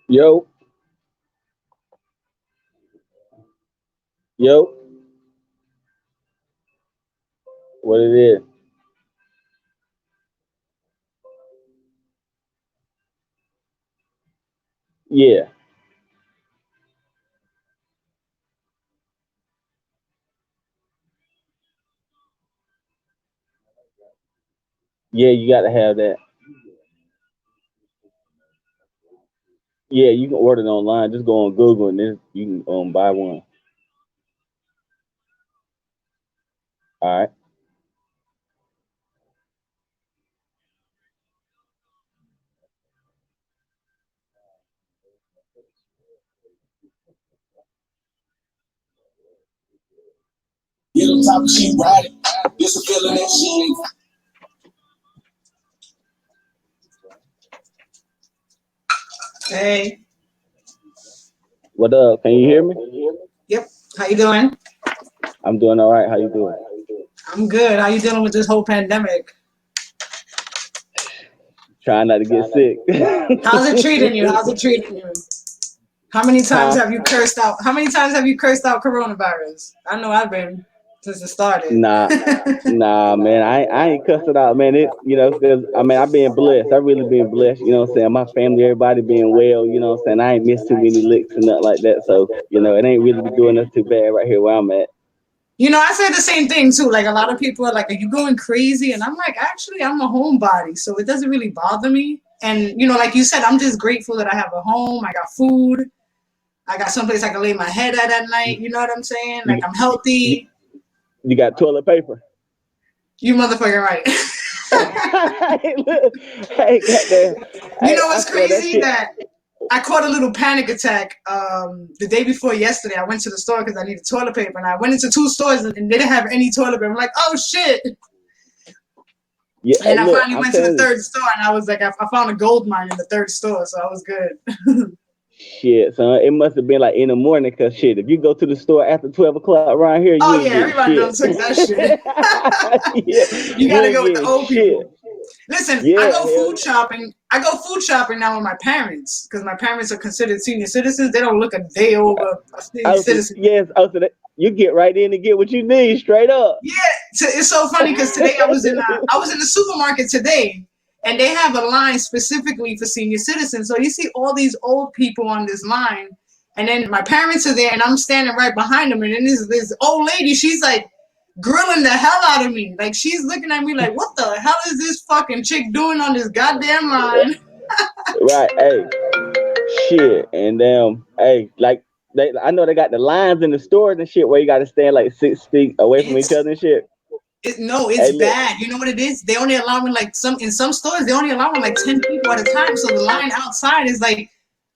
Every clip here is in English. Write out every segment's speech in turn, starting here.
Yo, yo, what it is? Yeah. Yeah, you got to have that. Yeah, you can order it online. Just go on Google and then you can buy one. All right. Get on top of she ride it. This a feeling that she ain't. Hey. What up? Can you hear me? Yep. How you doing? I'm doing all right. How you doing? I'm good. How you dealing with this whole pandemic? Trying not to get sick. How's it treating you? How's it treating you? How many times have you cursed out? How many times have you cursed out coronavirus? I know I've been since it started. Nah, man. I ain't cussed it out, man. Cause I mean, I've been blessed. I really been blessed. You know what I'm saying? My family, everybody being well. You know what I'm saying? I ain't missed too many licks and nothing like that. So it ain't really doing us too bad right here where I'm at. I said the same thing too. Like a lot of people are like, "Are you going crazy?" And I'm like, actually, I'm a homebody, so it doesn't really bother me. And like you said, I'm just grateful that I have a home. I got food. I got someplace I can lay my head at night. You know what I'm saying? Like I'm healthy. You got toilet paper? You motherfucking right. Hey, goddamn. You know what's crazy? That I caught a little panic attack the day before yesterday. I went to the store because I needed toilet paper, and I went into 2 stores and they didn't have any toilet paper. I'm like, oh shit! Yeah, and I finally went to the 3rd store, and I was like, I found a gold mine in the 3rd store, so I was good. Shit, son, it must have been like in the morning, cause shit, if you go to the store after 12 o'clock around here, you Oh ain't yeah, getting everybody shit. done took that shit. Yeah, You you gotta ain't go with the getting old shit. people. Listen, I Yeah, go hell food shopping. I go food shopping now with my parents because my parents are considered senior citizens. They don't look a day over a senior oh, so, citizen. yes, oh, so that, you get right in and get what you need straight up. Yeah, it's so funny because today I was in the supermarket today, and they have a line specifically for senior citizens. So you see all these old people on this line, and then my parents are there, and I'm standing right behind them, and then this old lady, she's like grilling the hell out of me, like she's looking at me like, what the hell is this fucking chick doing on this goddamn line? Right, hey, shit, and hey, like I know they got the lines in the stores and shit where you got to stand like 6 feet away from each It's other and shit. no, it's Hey, look, bad. You know what it is? They only allowing like in some stores they only allowing like 10 people at a time. So the line outside is like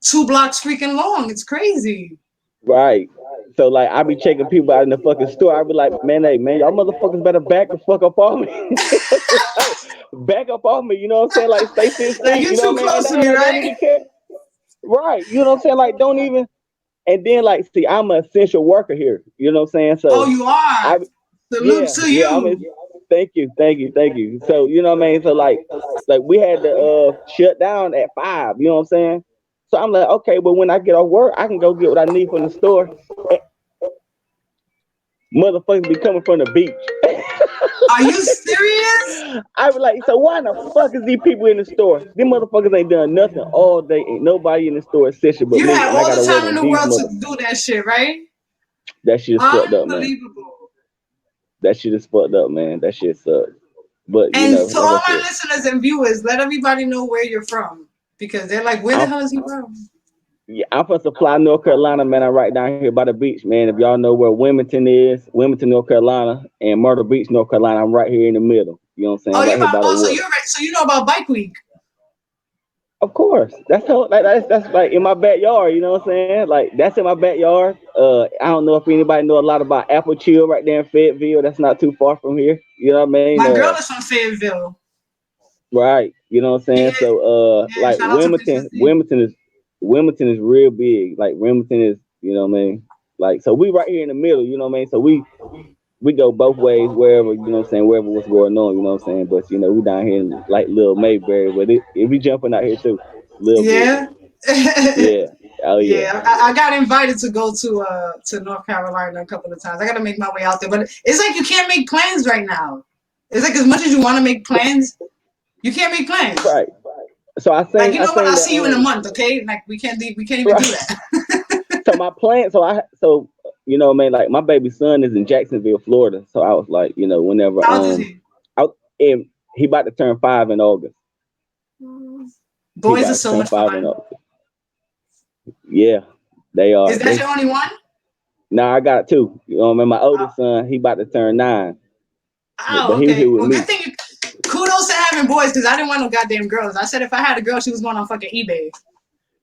2 blocks freaking long. It's crazy. right. So like I be checking people out in the fucking store. I be like, man, hey man, y'all motherfuckers better back the fuck up on me. Back up on me, you know what I'm saying? Like stay six Like feet, you're you know too what I mean? close to And me, I don't right? even care. Right. You know what I'm saying? Like don't even and then like see I'm an essential worker here. You know what I'm saying? Oh, So you are. I Salute yeah, to yeah, I'm you. thank you, thank you, thank you. So you know what I mean? So like we had to shut down at 5, you know what I'm saying? So I'm like, okay, but when I get off work, I can go get what I need from the store. And motherfuckers be coming from the beach. Are you serious? I was like, so why the fuck is these people in the store? These motherfuckers ain't done nothing all day. Ain't nobody in the store session but You me, had and I all the gotta wait time in on the these world to mother. do that shit, right? That shit is fucked up, man. Unbelievable. That shit is fucked up, man. That shit sucks. But you And know, to like all I my said, listeners and viewers, let everybody know where you're from because they're like, where the I'm hell is he from? yeah, I'm from Supply, North Carolina, man. I'm right down here by the beach, man. If y'all know where Wilmington is, Wilmington, North Carolina, and Myrtle Beach, North Carolina, I'm right here in the middle. You know what I'm saying? Oh, you Right here about? by the Oh, so water. you're right. So you know about Bike Week? Of course, that's how, like, that's like in my backyard. You know what I'm saying? Like that's in my backyard. I don't know if anybody know a lot about Apple Chill right there in Fayetteville. That's not too far from here. You know what I mean? My girl is from Fayetteville. Right. You know what I'm saying? Yeah, So yeah. like Shout out to Big Sissy. Wilmington is real big. Like Wilmington is, you know what I mean? Like so we right here in the middle, you know what I mean? So we go both ways wherever, you know what I'm saying, wherever what's going on, you know what I'm saying? But you know, we down here in like Little Mayberry, but it we jumping out here too. A little bit. Yeah. Yeah. Oh yeah. Yeah, I got invited to go to North Carolina a couple of times. I got to make my way out there, but it's like you can't make plans right now. It's like as much as you want to make plans, you can't make plans. Right. So Like you I know what? seen I'll that see you in a month, okay? Like we can't even do right. that. So my plan so you know, man, like my baby son is in Jacksonville, Florida. So I was like, you know, whenever How old is he? I and he about to turn 5 in August. He Boys are about to so turn much 5 in fun. August. Yeah, they Is are. that your only one? Now I got two. You know, man, my oldest son, he about to turn 9. But Oh, he was here okay. with Well, good me. thing. Kudos to having boys because I didn't want no goddamn girls. I said if I had a girl, she was going on fucking eBay.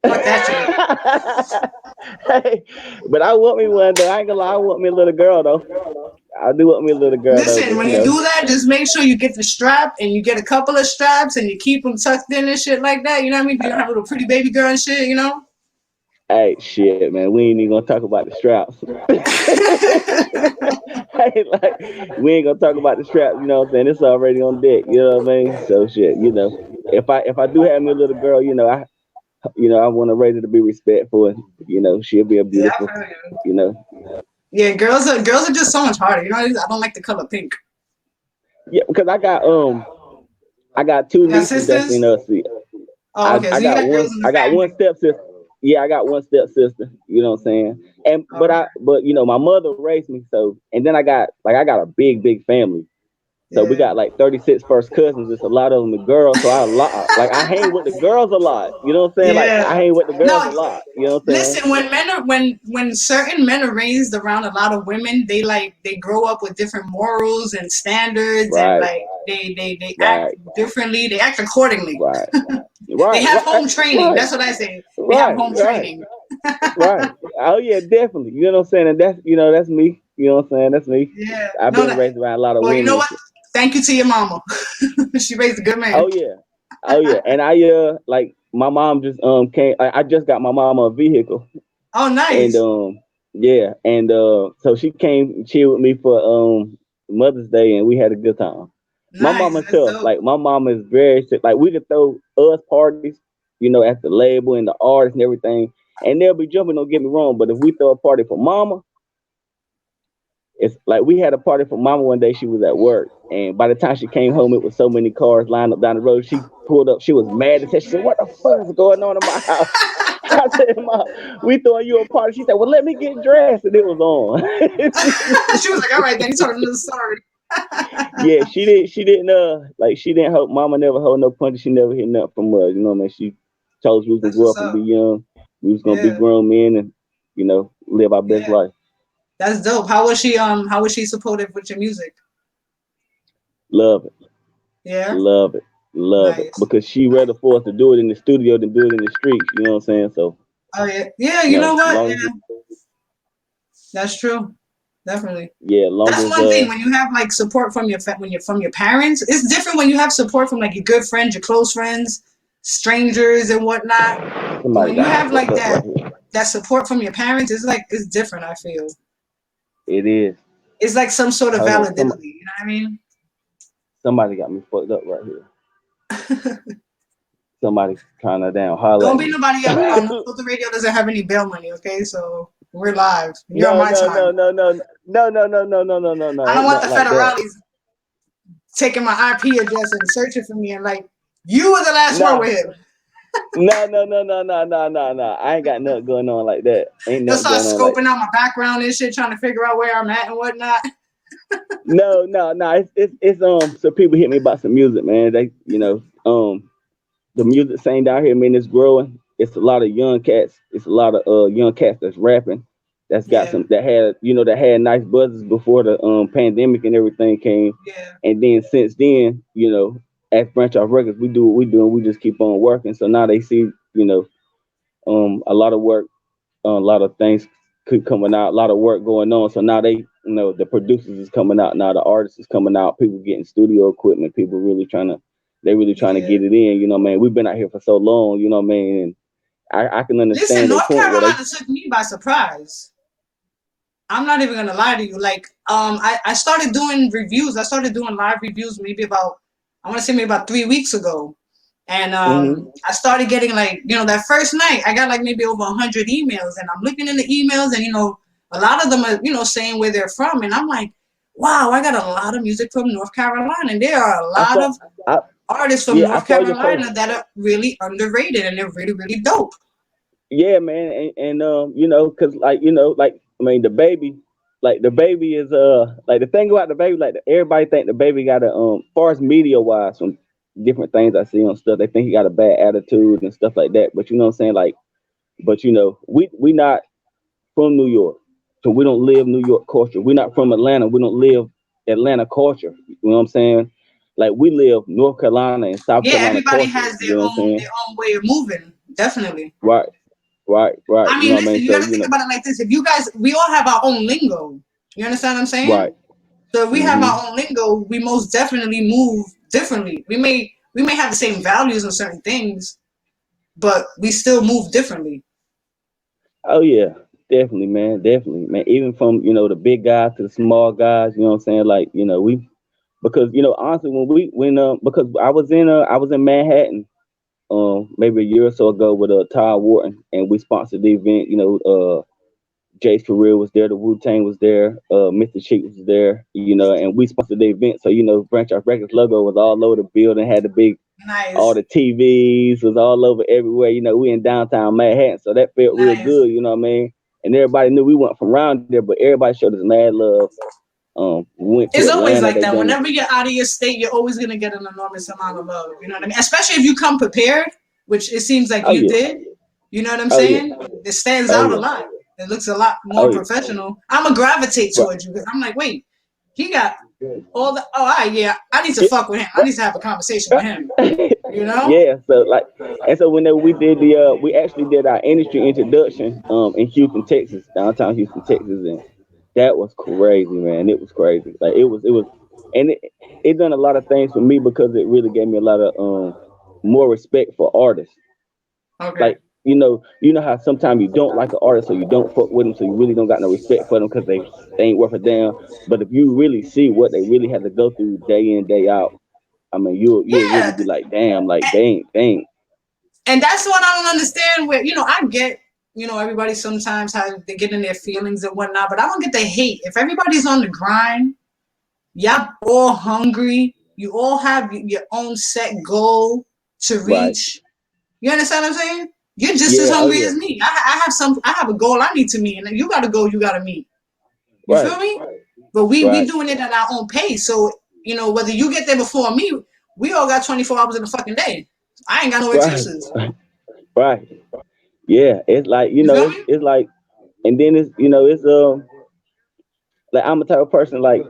Fuck that shit. Hey, but I want me one though. I ain't gonna lie, I want me a little girl though. I do want me a little girl though, Listen, but when you you know. do that, just make sure you get the strap and you get a couple of straps and you keep them tucked in and shit like that. You know what I mean? You don't have a little pretty baby girl and shit, you know? Hey, shit, man, we ain't even gonna talk about the straps. Hey, like, we ain't gonna talk about the straps. You know what I'm saying? It's already on deck. You know what I mean? So shit, you know, if I do have me a little girl, I want to raise her to be respectful, and you know, she'll be a Yeah, I beautiful, feel you. you know. Yeah, girls are just so much harder. You know, I don't like the color pink. Yeah, because I got two You got nieces that's in sisters? us. Oh, okay. So you got girls in the I got one family. stepsister. Yeah, I got one stepsister. You know what I'm saying? And Oh, okay. but you know, my mother raised me, so and then I got a big family. So we Yeah. got like 36 first cousins. It's a lot of them are girls. So I hang with the girls a lot. You know what I'm saying? Like I Yeah. hang with the girls a No, lot. You know what I'm saying? listen, when certain men are raised around a lot of women, they grow up with different morals and standards and Right, like they act right, differently, they act accordingly. right, They right, have right, home training. right, That's what I say. They have right, home right, training. right. Oh yeah, definitely. You know what I'm saying? And that's me. You know what I'm saying? That's me. Yeah. I've No been that raised around a lot of well, you women know and what? shit. Thank you to your mama. She raised a good man. Oh yeah. Oh yeah. And I like my mom just came. I just got my mama a vehicle, Oh, and nice. yeah, and so she came and chilled with me for Mother's Day, and we had a good time. My Nice. mama That's tough. dope. Like my mama is very sick. Like we could throw us parties, at the label and the artists and everything, and they'll be jumping. Don't get me wrong, but if we throw a party for mama, it's like we had a party for mama one day. She was at work, and by the time she came home, it was so many cars lined up down the road. She pulled up. She was mad as hell. She said, "What the fuck is going on in my house?" I said, "Mom, we throwing you a party." She said, "Well, let me get dressed," and it was on. She was like, all right, then he told him the story. Yeah, She didn't. Like she didn't hold. Mama never hold no punches. She never hit nothing from us. You know what I mean? She told us we was gonna That's grow what's up and be up. young. We was gonna be Yeah. grown men and live our best Yeah. life. That's dope. How was she supportive with your music? Love it. Yeah. Love it, love it. Nice. Because she rather for us to do it in the studio than do it in the streets. You know what I'm saying? So, Oh yeah. Yeah, you know what? long as Yeah, that's true. Definitely. long That's as one thing when you have like support from when you're from your parents. It's different when you have support from like your good friends, your close friends, strangers and whatnot. But somebody when you got me have fucked like up that right here. that support from your parents, it's different, I feel. It is. It's like some sort of Hold on, validity, you know what I mean? somebody got me fucked up right here. Somebody trying to damn holler Don't at be me. nobody else. No filter radio doesn't have any bail money, okay? So we're live. You're on No, my no, time. no, no, no, no, no, no, no, no, no, no, no. I don't Ain't want the nothing like that. federales taking my IP address and searching for me and like, you were the last one Nah, with him. no, no, no, no, no, no, no, no. I ain't got nothing going on like that. Ain't They'll nothing start going on like scoping that. out my background and shit, trying to figure out where I'm at and whatnot. No, no, no. It's so people hit me about some music, man. They the music scene down here, man, is growing. It's a lot of young cats. It's a lot of young cats that's rapping. That's got Yeah, some that had nice buzzes before the pandemic and everything came. yeah, And then since then, at Branch Off Records, we do what we do and we just keep on working. So now they see, a lot of work, a lot of things could coming out, a lot of work going on. So now the producers is coming out now, the artists is coming out, people getting studio equipment, people really trying to yeah. get it in. You know, man, we've been out here for so long. You know, what I mean, and I can Listen, understand their North point where they. Carolina took me by surprise. I'm not even gonna lie to you. Like, I started doing reviews. I started doing live reviews maybe about, I want to say maybe about 3 weeks ago. And Hmm. I started getting like, that first night, I got like maybe over 100 emails, and I'm looking in the emails, and a lot of them are saying where they're from, and I'm like, wow, I got a lot of music from North Carolina, and there are a I lot saw, of I artists from yeah, I North saw your post. Carolina that are really underrated, and they're really really dope. Yeah, man, and cause like I mean, the baby is like the thing about the baby, like everybody think the baby got a far as media wise from different things I see on stuff, they think he got a bad attitude and stuff like that. But you know what I'm saying, like, but we not from New York, so we don't live New York culture. We're not from Atlanta, we don't live Atlanta culture. You know what I'm saying? Like we live North Carolina and South Yeah, Carolina everybody culture. has You know what I'm saying? their own way of moving. Definitely. Right, right, right. I You know mean, what I listen, mean? you So got to think about it like this. If you guys, we all have our own lingo. You understand what I'm right. saying? So if we have Hmm. our own lingo, we most definitely move differently. We may have the same values on certain things, but we still move differently. Oh yeah, definitely, man, definitely, man. Even from the big guys to the small guys, you know what I'm saying? Like we because honestly because I was in Manhattan maybe a year or so ago with Todd Wharton, and we sponsored the event. Jace for real was there, the Wu Tang was there, Mr. Cheek was there, and we sponsored the event. So Branch Off Records logo was all over the building, had the big all Nice, the TVs was all over everywhere. We in downtown Manhattan, so that felt real nice. good. You know what I mean? And everybody knew we went from around there, but everybody showed us mad love. We went to It's always Atlanta. like They that. done it. Whenever you're out of your state, you're always gonna get an enormous amount of love. You know what I mean? Especially if you come prepared, which it seems like Oh you yeah, did. You know what I'm oh yeah, saying? It stands oh out a yeah, lot. It looks a lot oh more yeah. professional. I'ma gravitate Right. towards you because I'm like, wait, he got all the. Oh, yeah. I need to Yeah, fuck with him. I right. need to have a conversation with him. You know? Yeah, so like, and so whenever we actually did our industry introduction in Houston, Texas, downtown Houston, Texas, and that was crazy, man. It was crazy. Like it was, and it done a lot of things for me because it really gave me a lot of more respect for artists. Okay. Like, you know how sometimes you don't like an artist, so you don't fuck with them, so you really don't got no respect for them because they ain't worth a damn. But if you really see what they really had to go through day in, day out, I mean, you'll really Yeah. be like, damn, like they ain't And that's what I don't understand. Where I get, everybody sometimes has they get in their feelings and whatnot, but I don't get the hate. If everybody's on the grind, y'all all hungry. You all have your own set goal to right. reach. You understand what I'm saying? You're just as Yeah, oh hungry yeah, as me. I have a goal I need to meet, and you got a goal you got to meet. You right, feel me? But we right, doing it at our own pace. So whether you get there before me, we all got 24 hours in a fucking day. I ain't got no right, excuses. right. Yeah, it's like You feel me? it's like, and then it's like I'm the type of person like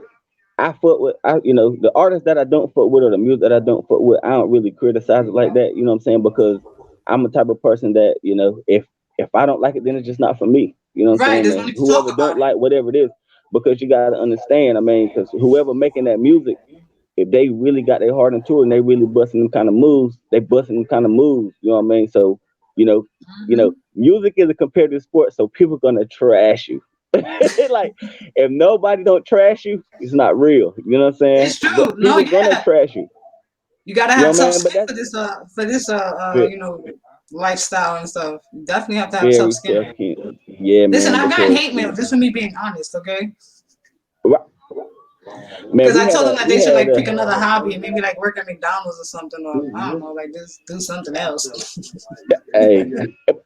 I fuck with the artists that I don't fuck with or the music that I don't fuck with. I don't really criticize it like that. You know what I'm saying? Because I'm the type of person that if I don't like it, then it's just not for me. You know what I'm Right. saying? There's no And need to talk whoever about don't it. like whatever it is, because you got to understand. I mean, because whoever making that music, if they really got their heart into it and they really busting them kind of moves, they busting them kind of moves. You know what I mean? So you know, music is a competitive sport, so people gonna trash you. Like if nobody don't trash you, it's not real. You know what I'm saying? It's true. But No, people gonna yeah. trash you. You gotta You know have what I tough mean? But skin that's for this ve- lifestyle and stuff. You definitely have to have tough very skin. tough, Ken. Yeah, Listen, man. I've gotten Because hate mail just for me being honest, okay? right, man, Because we I had told them a that we they should had like a pick another hobby and maybe like work at McDonald's or something, or I don't know, like just do something else. hey,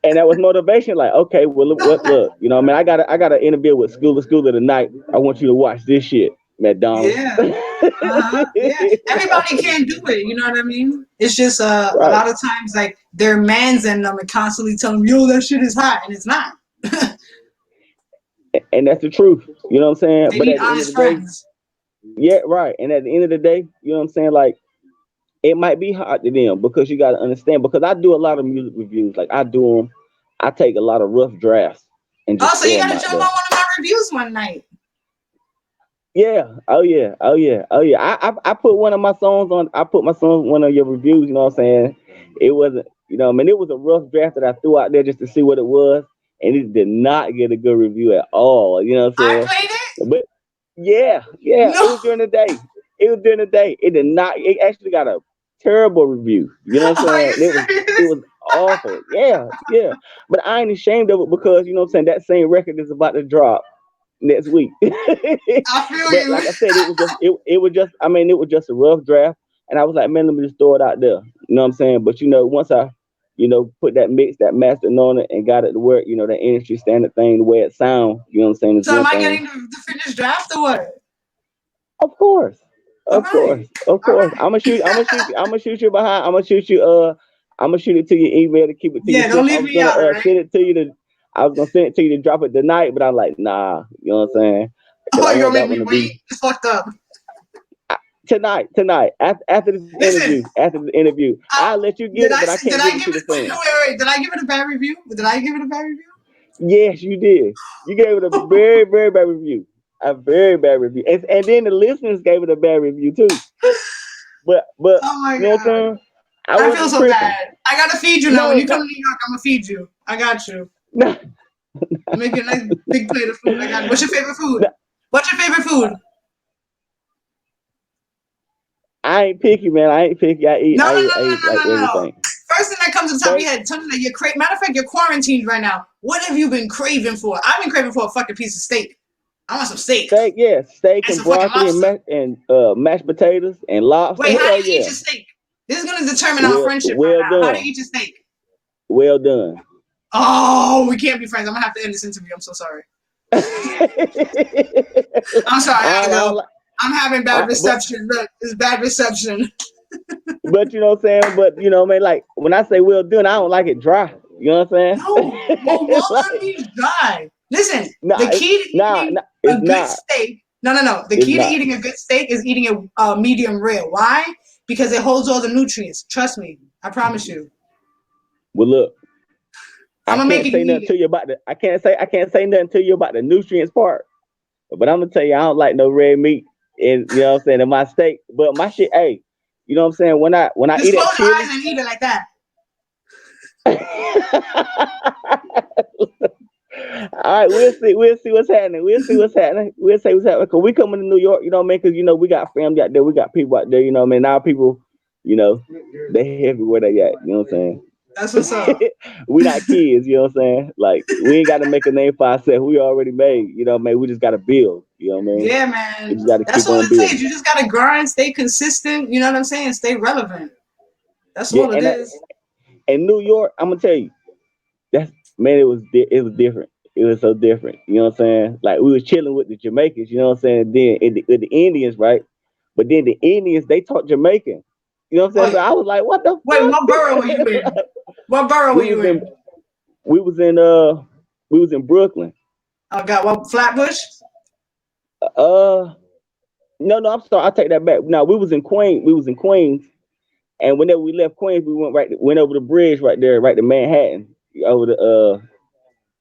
and that was motivation. Like, okay, well, look, I mean, I got an interview with Scoola Scoola tonight. I want you to watch this shit, McDonald's. Yeah. Uh-huh. Yeah. Everybody can't do it, you know what I mean? It's just a Right, lot of times like their mans in them and constantly tell them, yo, that shit is hot, and it's not. and that's the truth. You know what I'm saying? They But need at the end of honest the day, friends. yeah, right. And at the end of the day, you know what I'm saying? Like, it might be hard to them because you got to understand. Because I do a lot of music reviews. Like, I do them. I take a lot of rough drafts and Oh, just so you throw them gotta out jump there. on one of my reviews one night. Yeah. Oh yeah. Oh yeah. Oh yeah. I put one of my songs on. I put my song one of your reviews. You know what I'm saying? It wasn't. I mean, it was a rough draft that I threw out there just to see what it was, and it did not get a good review at all. You know what I'm I saying? played it? But yeah, yeah. No. It was during the day. It was during the day. It did not. It actually got a terrible review. You know what I'm Are saying? you And it serious? was awful. Yeah, yeah. But I ain't ashamed of it because you know what I'm saying. That same record is about to drop next week. I feel But like you. I said, it was just I mean it was just a rough draft, and I was like, man, let me just throw it out there. You know what I'm saying? But once I put that mix, that mastering on it, and got it to work, that industry standard thing, the way it sound, you know what I'm saying, is So am one I thing. getting the finished draft or what? Of course, All of right. course, of All course. right. I'm gonna shoot you behind. I'm gonna shoot it to your email to keep it to Yeah, don't yourself. I leave was me gonna out, all right? send it to you to. I was gonna send it to you to drop it tonight, but I'm like, nah. You know what I'm saying? Because Oh, I you're want gonna that make one me to wait? be It's fucked up. tonight. After this Listen, interview, uh, I'll let you get it, but I did can't I give it give to the it wait, fans. wait, did I give it a bad review? Did I give it a bad review? Yes, you did. You gave it a very, very bad review. A very bad review. And then the listeners gave it a bad review too. But Oh my you know what I'm god. saying? I I feel wasn't so tripping. bad. I gotta feed you now. When No, you come no, to New York, I'm gonna feed you. I got you. no, Make you a nice big plate of food. I got you. What's your favorite food? no. What's your favorite food? I ain't picky, man. I ain't picky. No, no, I no, no, eat no, like no, no. everything. First thing that comes to the top of Steak, your head, tell me that matter of fact, you're quarantined right now. What have you been craving for? I've been craving for a fucking piece of steak. I want some steak yes, steak and and some fucking broccoli lobster. and mashed potatoes and lobster. Wait, how Hell do you eat yeah. your steak? This is gonna determine our friendship right Well now. How do done. you eat your steak? Well done. Oh, we can't be friends. I'm gonna have to end this interview. I'm so sorry. I'm sorry. I I gotta don't go. like, I'm having I, bad but reception. Look, it's bad reception. you know what I'm saying. But man, like when I say well done, I don't like it dry. You know what I'm No, well, saying? well done Like, means dry. Listen, nah, the key to eating a it's good not. steak. No, no, no. The It's key to not. eating a good steak is eating it medium rare. Why? Because it holds all the nutrients. Trust me. I promise you. Well, look, I'm I gonna make can't it say eat nothing it. to you about the. I can't say nothing to you about the nutrients part. But I'm gonna tell you, I don't like no red meat. And you know what I'm saying, in my steak. But my shit, hey, you know what I'm saying? When I Just eat close at your eyes Chili's, and eat it like that. All right, we'll see. We'll see what's happening. We'll see what's happening. We'll see what's happening. Cause we coming to New York, you know what I mean? Cause you know we got family out there. We got people out there. You know what I mean? Now people, you know, they everywhere they at. You know what I'm That's what's up. saying? We not kids. You know what I'm saying? Like we ain't got to make a name for ourselves. We already made. You know what I mean? We just got to build. You know what I mean? Yeah, We man. just got to That's keep all on it takes. building. You just gotta grind, stay consistent. You know what I'm saying? Stay relevant. That's Yeah, all it is. and New York, I'm gonna tell you, that's man, it was different. It was so different. You know what I'm saying? Like we was chilling with the Jamaicans. You know what I'm saying? Then with the Indians, right? But then the Indians they talk Jamaican. You know what I'm Oh, saying? So I was like, what the wait, what borough were you fuck? in? What borough were we you was in in? we was in we was in Brooklyn. I got what, Flatbush? Uh no, I'm sorry, I take that back. No, we was in Queens. We was in Queens. And whenever we left Queens, we went over the bridge right there, right to Manhattan, over the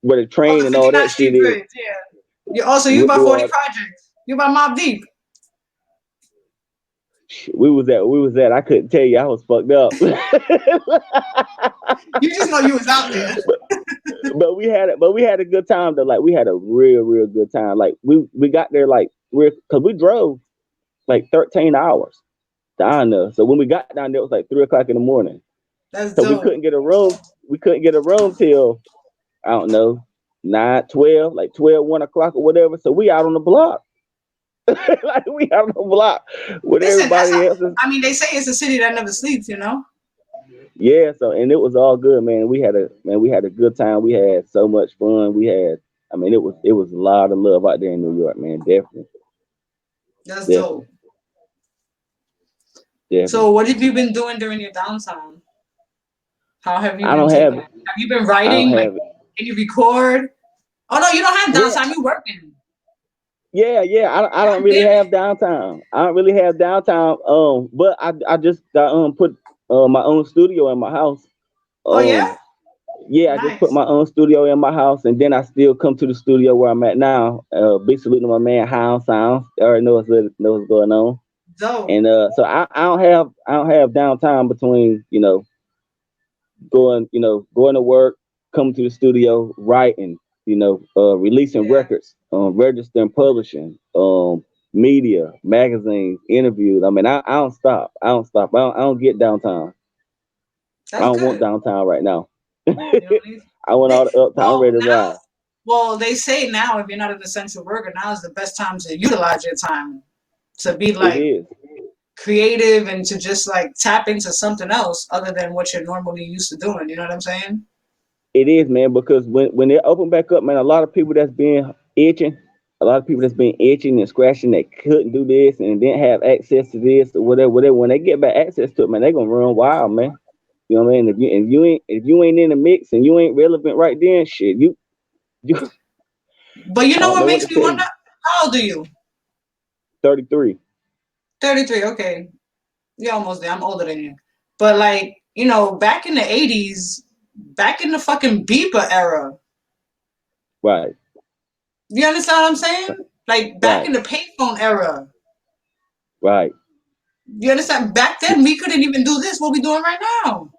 where the Oh, train the and all 59th that shit Street is. Bridge. Yeah. You also you We, by 40 well, Projects. You by Mob Deep. we was at. I couldn't tell you. I was fucked up. You just know you was out there. but we had a good time though. Like we had a real good time. Like we got there like because we drove like 13 hours down there. So when we got down there, it was like 3 o'clock in the morning. That's So we dope. couldn't get a room. We couldn't get a room till I don't know 9, 12, like 12, 1 o'clock or whatever. So we out on the block. Like we out on the block with Listen, that's how, everybody else. I mean, they say it's a city that never sleeps, you know? Yeah, so and it was all good, man. We had a good time. We had so much fun. I mean, it was a lot of love out there in New York, man. Definitely, That's definitely, dope. So definitely. what have you been doing during your downtime? How have you I been don't taking have it? Have you been I don't writing? Like, have it. can you record? Oh no, you don't have Yeah, downtime. You working? yeah. I don't God really damn it! have downtime. I don't really have downtime. But I just got put my own studio in my house. Oh yeah, Um, yeah, I just put nice, my own studio in my house, and then I still come to the studio where I'm at now. Big salute to my man Hound Sounds. They already know what's going on. dope. And so I don't have downtime between going to work, coming to the studio, writing, releasing Yeah, records, registering, publishing, media, magazines, interviews. I mean, I don't stop. I don't stop. I don't get downtime. I that's don't want good. downtime right now. You know, I want all they the uptime. I'm well ready to now. ride. Well, they say now if you're not an essential worker, now is the best time to utilize your time to be It like is. creative and to just like tap into something else other than what you're normally used to doing. You know what I'm saying? It is, man, because when they open back up, man, a lot of people that's been itching, a lot of people that's been itching and scratching that couldn't do this and didn't have access to this or whatever. When they get back access to it, man, they gonna run wild, man. You know what I mean? If you ain't in the mix and you ain't relevant right then, shit, you But you I know don't what know what makes to me tell wonder? you. How old are you? 33. 33. Okay, you're almost there. I'm older than you. But like, you know, back in the 80s, back in the fucking beeper era, Right, you understand what I'm saying? Like back right, in the payphone era, right. you understand? Back then, we couldn't even do this. What we doing right now?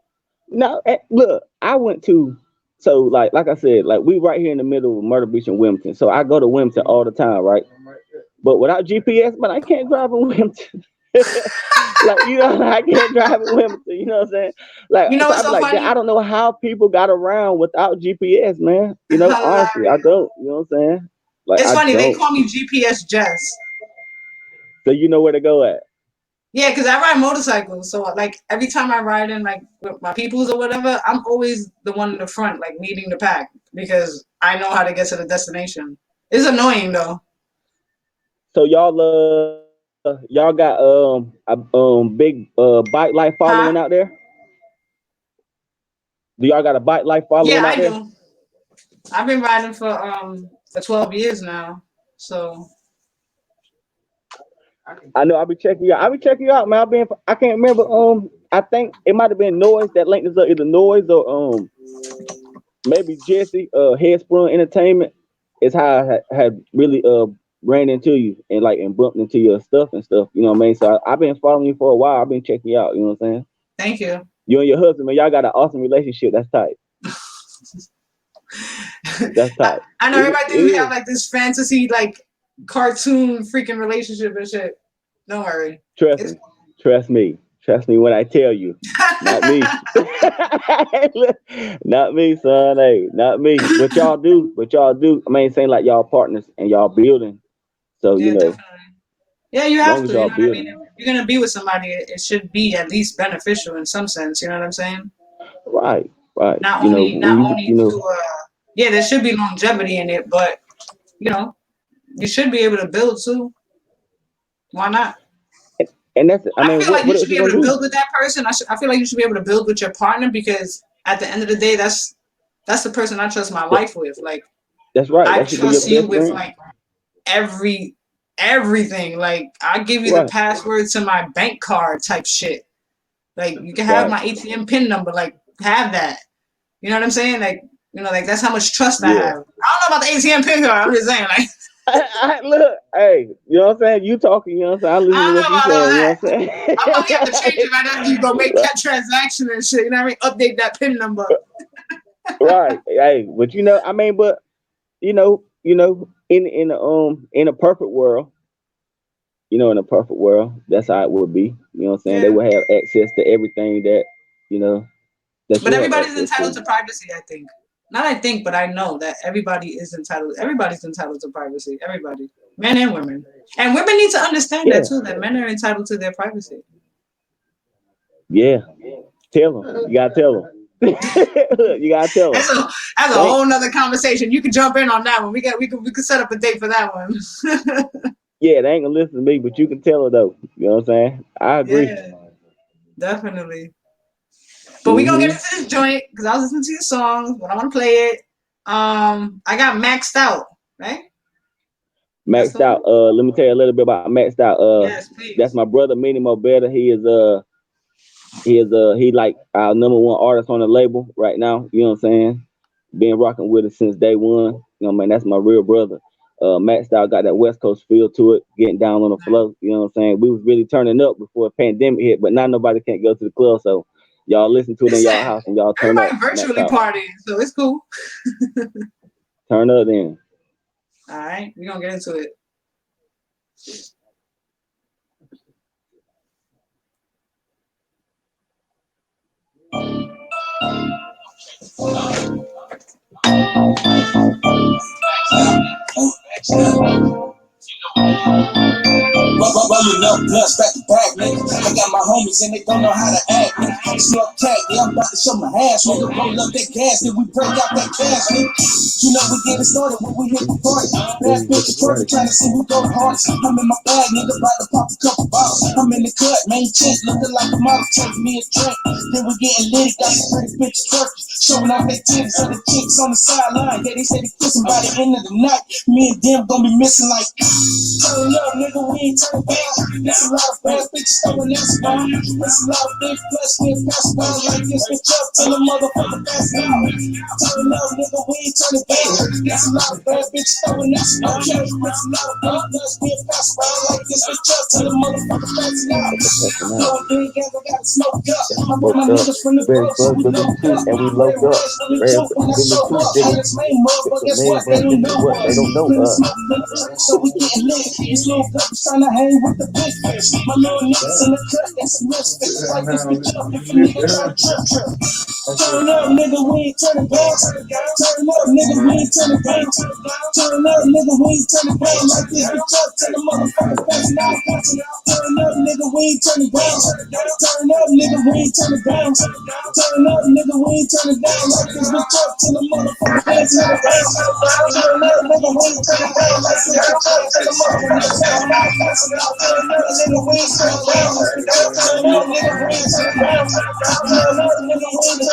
No, look, I went to so like I said, like we right here in the middle of Myrtle Beach and Wilmington. So I go to Wilmington all the time, right? But without GPS, man, I can't drive in Wilmington. Like I can't drive in Wilmington. You know what I'm saying? Like You know so, what's I be so like, "Damn, funny? I don't know how people got around without GPS, man. Honestly, I Hilarious. don't. You know what I'm saying? Like It's I funny. They don't. call me GPS Jess. So you know where to go at. Yeah, because I ride motorcycles. So like every time I ride in like with my peoples or whatever, I'm always the one in the front, like leading the pack because I know how to get to the destination. It's annoying though. So y'all got a big bike life following out Huh? there. Do y'all got a bike life following Yeah, out I there? do. I've been riding for 12 years now. So I know. I'll be checking you out. I'll be checking you out, man. I can't remember. I think it might have been Noise that linked us up, either Noise or maybe Jesse, Headsprung Entertainment is how I had really ran into you and bumped into your stuff and stuff. You know what I mean? So I've been following you for a while. I've been checking you out. You know what I'm saying? thank you. You and your husband, man, y'all got an awesome relationship. That's tight. That's tight. I know everybody thinks we have like this fantasy, like cartoon freaking relationship and shit. Don't worry. Trust me when I tell you. Not me. Not me, son. Hey, not me. But y'all do. I mean, saying like y'all partners and y'all building. So yeah, you know. Definitely. Yeah, you have to. You know what I building. mean? If you're gonna be with somebody, it should be at least beneficial in some sense. You know what I'm saying? Right. Not only to yeah, there should be longevity in it, but you know, you should be able to build too. Why not? And that's, I feel like you should be able to build with that person. I feel like you should be able to build with your partner, because at the end of the day, that's the person I trust my life with. Like, that's right. I trust you with like everything. Like, I give you the password to my bank card type shit. Like, you can have my ATM PIN number. Like, have that. You know what I'm saying? Like, you know, like that's how much trust I have. I don't know about the ATM PIN card. I'm just saying, like. Look, hey, you know what I'm saying? You talking, you know what I'm saying? I listen to what you saying, you know what I'm saying? I'm probably have to change it right after you go make that transaction and shit, you know what I mean? Update that PIN number. Right. Hey, but you know, I mean, but you know, in a perfect world, in a perfect world, that's how it would be. You know what I'm saying? They would have access to everything that, but everybody's entitled to privacy, I think. Not I think, but I know that everybody's entitled to privacy. Everybody. Men and women. And women need to understand that too, that men are entitled to their privacy. Yeah. Tell them. You gotta tell them. You gotta tell them. That's a whole nother conversation. You can jump in on that one. We can set up a date for that one. Yeah, they ain't gonna listen to me, but you can tell her though. You know what I'm saying? I agree. Yeah, definitely. But we gonna get into this joint because I was listening to your songs, but I want to play it. I got Maxed Out, right? Maxed Out. Let me tell you a little bit about Maxed Out. Yes, please. That's my brother, Many Mo Better. He like our #1 artist on the label right now. You know what I'm saying? Been rocking with it since day one. You know what I mean? That's my real brother. Maxed Out got that West Coast feel to it, getting down on the floor. You know what I'm saying? We was really turning up before the pandemic hit, but now nobody can't go to the club, so y'all listen to it in y'all house and y'all turn up. Everybody virtually partying, so it's cool. Turn up then. All right, we're gonna get into it. Rolling up blunts back to back, nigga. I got my homies and they don't know how to act, nigga. Snuff cat, yeah, I'm about to show my ass, nigga. Roll up that gas, then we break out that cash, nigga. You know we getting started when we hit the party. Bad bitches perfect, trying to see who go hard. I'm in my bag, nigga, about to pop a couple bottles. I'm in the cut, main chick, looking like a model, taking me a drink. Then we getting lit, got some pretty bitches twerking, showing off their titties. So the chicks on the sideline, yeah, they say they kissing by the end of the night. Me and them gonna be missing like. Turn up, nigga, we ain't turning back. There's a lot of bad bitches throwing that spot. There's a lot of big plus we ain't pass around like this bitch up till the motherfucker pass out. Turn up, nigga, we ain't turning back. There's a lot of bad bitches throwing that spot. There's a lot of big plus we ain't pass around like this bitch up till the motherfucker pass out. No, big gang, I gotta smoke up. I brought my niggas from the bro, so we low up. And we low up. When I show up, I explain more, but guess what? They don't know us. So we getting lit. These little guys trying to hang with the big fish. My little niggas in the cut, they some misfits. Like this bitch up if you nigga try to trip. Turn up, nigga, we ain't turning back. Turn up, nigga, we ain't turning back. Turn up, nigga, we ain't turning back. Like this bitch up till the motherfucker passing out. Turn up, nigga, we ain't turning down. Turn up, nigga, we ain't turning down. Turn up, nigga, we ain't turning down. Like this bitch up till the motherfucker passing out. Turn up, nigga, we ain't turning down. Like this bitch up till the motherfucker passing out. Turn up, nigga, we ain't turning down. Turn up, nigga, we ain't turning down. Turn up, nigga, we ain't turning down.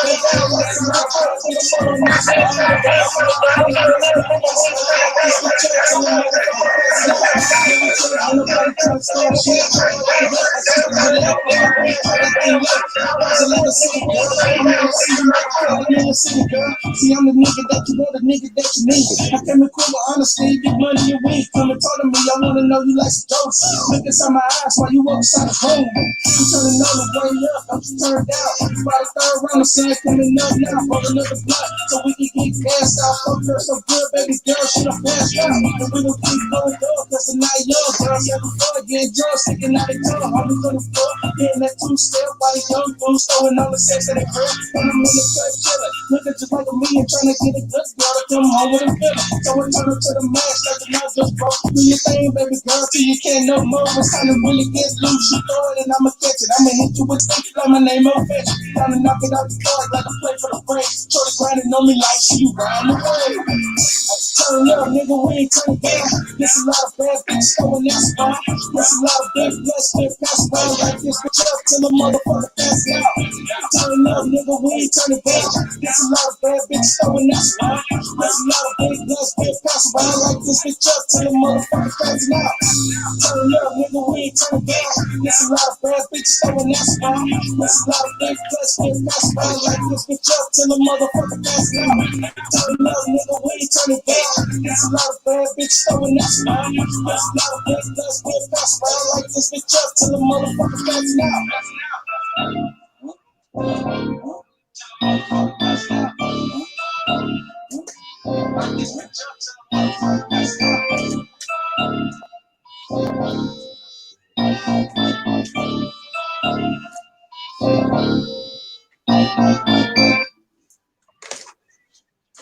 See, I'm the nigga that you want, the nigga that you need. I came to cool with honesty, get money a week. Come and talk to me, I wanna know you like some jokes. Look inside my eyes while you walk inside the room. You turning on the way up, I'm just turned out. By the third round, I'm saying coming up now. Roll another blunt so we can get gassed out. Fuck her so good, baby girl, she done passed out. And we gon' keep going up, cause the night young. Girls have the floor, getting drunk, sticking out the tongue. Homies on the floor, getting that two-step. Body young fools, throwing all the sex at the crib. And I'm in the cut chillin', looking just like a me and trying to get a good girl to come home with a feeling. So I turn her to the max like the night just broke. Do your thing, baby girl, till you can't no more. It's time to really get loose. You throw it and I'ma catch it. I'ma hit you with stick like my name on fetch. Trying to knock it out the park like a play for the break. Shorty grinding on me like she riding away. Turn up, nigga, we ain't turning down. There's a lot of bad bitches going that spot. There's a lot of big blood spit pass around like this bitch up till the motherfucker pass out. Turn up, nigga, we ain't turning down. There's a lot of bad bitches going that spot. There's a lot of big blood spit pass around like this bitch up till the motherfucker pass out. Turn up, nigga, we ain't turning down. There's a lot of bad bitches going that spot. There's a lot of big blood spit pass around like this bitch up till the motherfucker pass out. Turn up, nigga, we ain't turning down. There's a lot of bad bitches throwing that spot. There's a lot of big guns being passed around like this bitch up till the motherfucker passes out. Like this bitch up till the motherfucker passes out.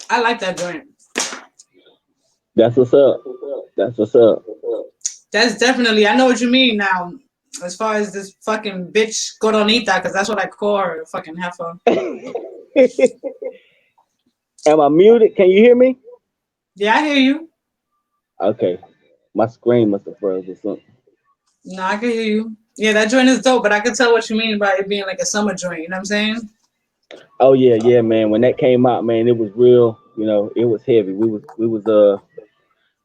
I like that joint. That's what's up. That's what's up. That's definitely, I know what you mean now. As far as this fucking bitch coronita, because that's what I call her, fucking heifer. Am I muted? Can you hear me? Yeah, I hear you. Okay. My screen must have froze or something. No, I can hear you. Yeah, that joint is dope, but I can tell what you mean by it being like a summer joint. You know what I'm saying? Oh yeah, man. When that came out, man, it was real. You know, it was heavy. We was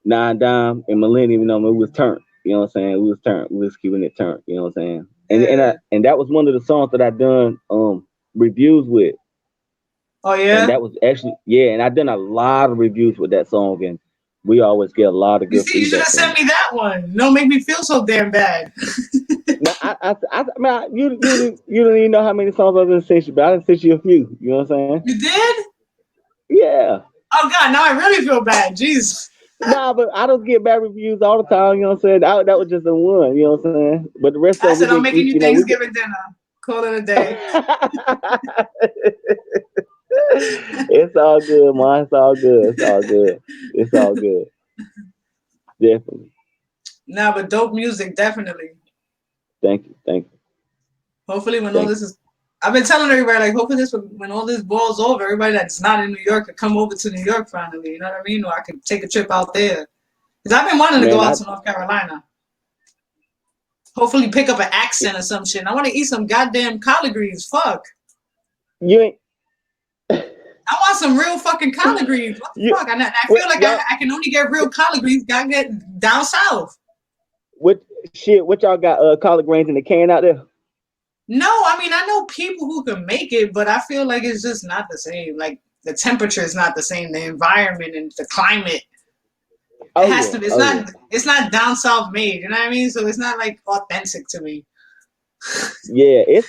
Nine Dime and Millennium. You know, we was turned. You know what I'm saying? We was turned. We was keeping it turned. You know what I'm saying? And that was one of the songs that I done reviews with. Oh yeah. And that was actually And I done a lot of reviews with that song, and we always get a lot of You good see, you should have feedback. sent me that one. Don't make me feel so damn bad. Man, you don't even know how many songs I've been sent you, but I done sent you a few. You know what I'm saying? You did? Yeah. Oh God, now I really feel bad. Jeez. Nah, but I don't get bad reviews all the time. You know what I'm saying? That was just the one. You know what I'm saying? But the rest I of said I'm making you we Thanksgiving dinner. Call it a day. It's all good, man. It's all good. It's all good. It's all good. Definitely. Nah, but dope music, definitely. Thank you. Thank you. Hopefully, when all this is, I've been telling everybody, like, hopefully when all this boils over, everybody that's not in New York could come over to New York finally. You know what I mean? Or I could take a trip out there. Because I've been wanting to go out to North Carolina. Hopefully, pick up an accent or some shit. I want to eat some goddamn collard greens. Fuck. You ain't. I want some real fucking collard greens. What the fuck? I feel like I can only get real collard greens. Gotta get down south. What y'all got collard greens in the can out there? No, I mean, I know people who can make it, but I feel like it's just not the same. Like, the temperature is not the same. The environment and the climate. It has to be. It's not down south made. You know what I mean? So it's not like authentic to me. Yeah, it's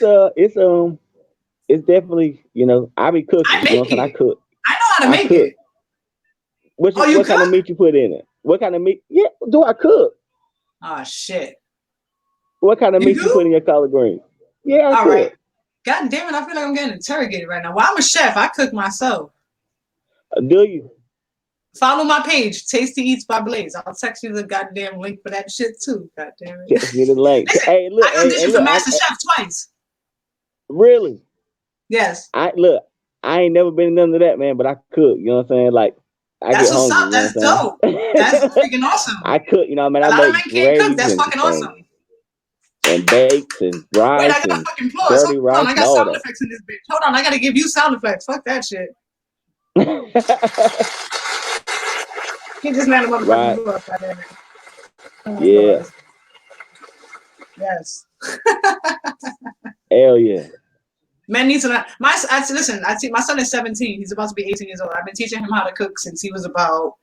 definitely, you know, I be cooking. I make it. I cook. I know how to make it. What kind of meat you put in it? What kind of meat? Yeah, do I cook? Oh shit. What kind of meat you put in your collard greens? Yeah, I cook. Right. God damn it, I feel like I'm getting interrogated right now. Well, I'm a chef. I cook myself. Do you? Follow my page, Tasty Eats by Blaze. I'll text you the goddamn link for that shit too. God damn it. Text me the link. Listen, hey, look, I auditioned for Master Chef twice. Really? Yes. I ain't never been in none of that, man, but I cook. You know what I'm saying? Like, that's what's up. That's dope. That's freaking awesome. I cook, you know, I mean, a lot I of men can't cook. That's fucking awesome. And bakes and rice. Wait, I got fucking applause. Hold on, I got sound effects in this bitch. Hold on, I gotta give you sound effects. Fuck that shit. He just landed motherfucking applause. Oh, yeah. God. Yes. Hell yeah. Man needs to learn. Listen, my son is 17. He's about to be 18 years old. I've been teaching him how to cook since he was about,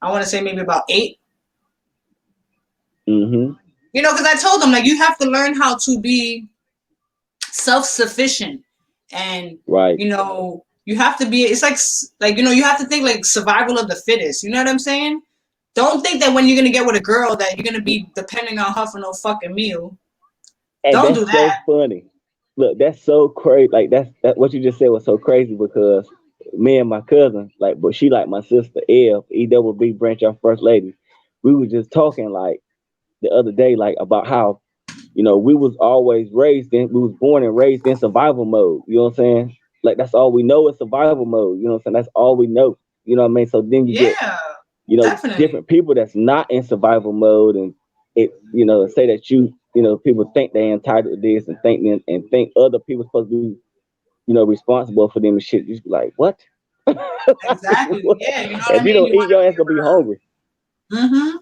I want to say maybe about 8. Mm-hmm. You know, because I told them, like, you have to learn how to be self-sufficient, and Right. you know, you have to be. It's like you know, you have to think like survival of the fittest. You know what I'm saying? Don't think that when you're gonna get with a girl that you're gonna be depending on her for no fucking meal. And Don't do that's so that. funny. Look, that's so crazy. Like that what you just said was so crazy because me and my cousin, like, but she like my sister, 𝐿, Branch Off First Lady. We were just talking like the other day, like about how, we was always we was born and raised in survival mode. You know what I'm saying? Like that's all we know is survival mode. You know what I'm saying? That's all we know. You know what I mean? So then you get, Yeah, definitely. different people that's not in survival mode, and say that people think they're entitled to this and think other people supposed to be, responsible for them and shit. You just be like, what? Exactly. What? Yeah, you know what I If you mean. don't You eat, want to your be ass gonna be hungry. able to. Mm-hmm.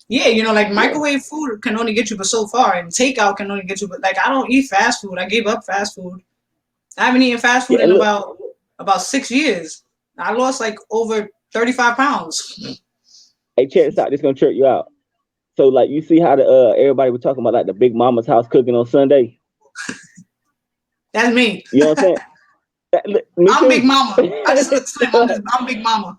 Yeah, you know, like Yeah. microwave food can only get you but so far, and takeout can only get you. But like, I don't eat fast food. I gave up fast food. I haven't eaten fast food Yeah, in and look, about 6 years. I lost like over 35 pounds. hey, check this out. This gonna trip you out. So like you see how the everybody was talking about like the Big Mama's house cooking on Sunday. That's me. You know what I'm saying? Me I'm Big too. Mama. I just look slim. I'm Big Mama.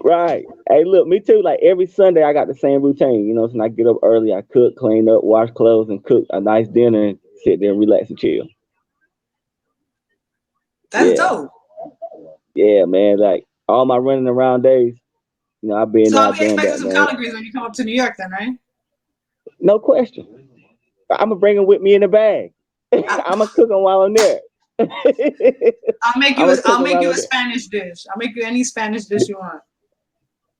Right. Hey, look, me too. Like every Sunday, I got the same routine. You know, so I get up early, I cook, clean up, wash clothes, and cook a nice dinner, and sit there and relax and chill. That's Yeah, dope. yeah, man. Like all my running around days, I've been So there, I'll I've be done expecting that, some man. collard greens when you come up to New York, then, right? No question. I'm gonna bring them with me in the bag. I, I'm gonna cook them while I'm there. I'm I'll make you. gonna cook I'll them make while you I'm a there. Spanish dish. I'll make you any Spanish dish you want.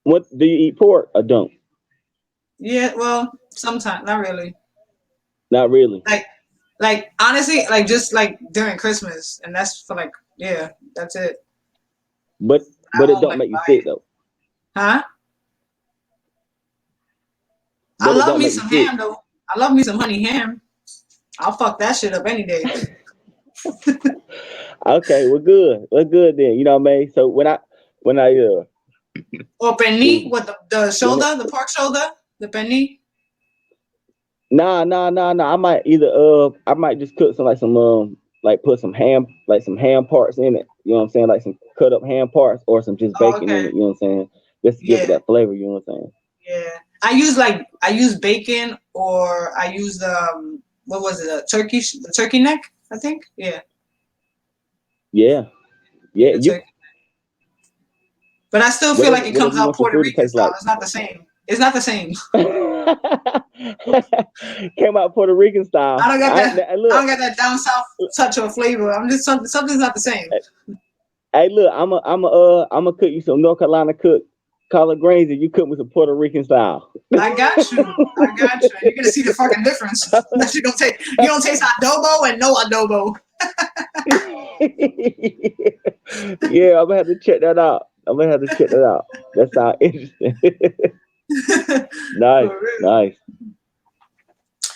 What do you eat, pork or don't? Yeah. Well, sometimes not really. Not really. Like, honestly, like just like during Christmas, and that's for like, yeah, that's it. But I it won't don't like make you buy sick it. though. Huh? I But it love don't me make you some sick. ham though. I love me some honey ham. I'll fuck that shit up any day. Okay, we're good. We're good then. You know what I mean? So when I Or excuse penny, me. what the When shoulder, the pork shoulder, the penny. nah. I might just cook some like put some ham parts in it. You know what I'm saying? Like some cut up ham parts or some just Oh, bacon in okay. it, you know what I'm saying? Just to give it Yeah, that flavor, you know what I'm saying? yeah. I use bacon, or I use what was it, the turkey neck, I think. Yeah, Yeah. yeah, Yeah, the you turkey. But I still feel like whatever it whatever comes you out want your Puerto food to Rican taste style. like. It's not the same. It's not the same. Came out Puerto Rican I style. don't got that. I Look, don't got that down south touch or flavor. I'm just something's not the same. hey, look, I'm a cook you some North Carolina collard greens, and you cook me some Puerto Rican style. I got you. I got you. And you're gonna see the fucking difference. That you don't take. You don't taste adobo and no adobo. Yeah, I'm gonna have to check that out. That sounds interesting. Nice, For real. nice.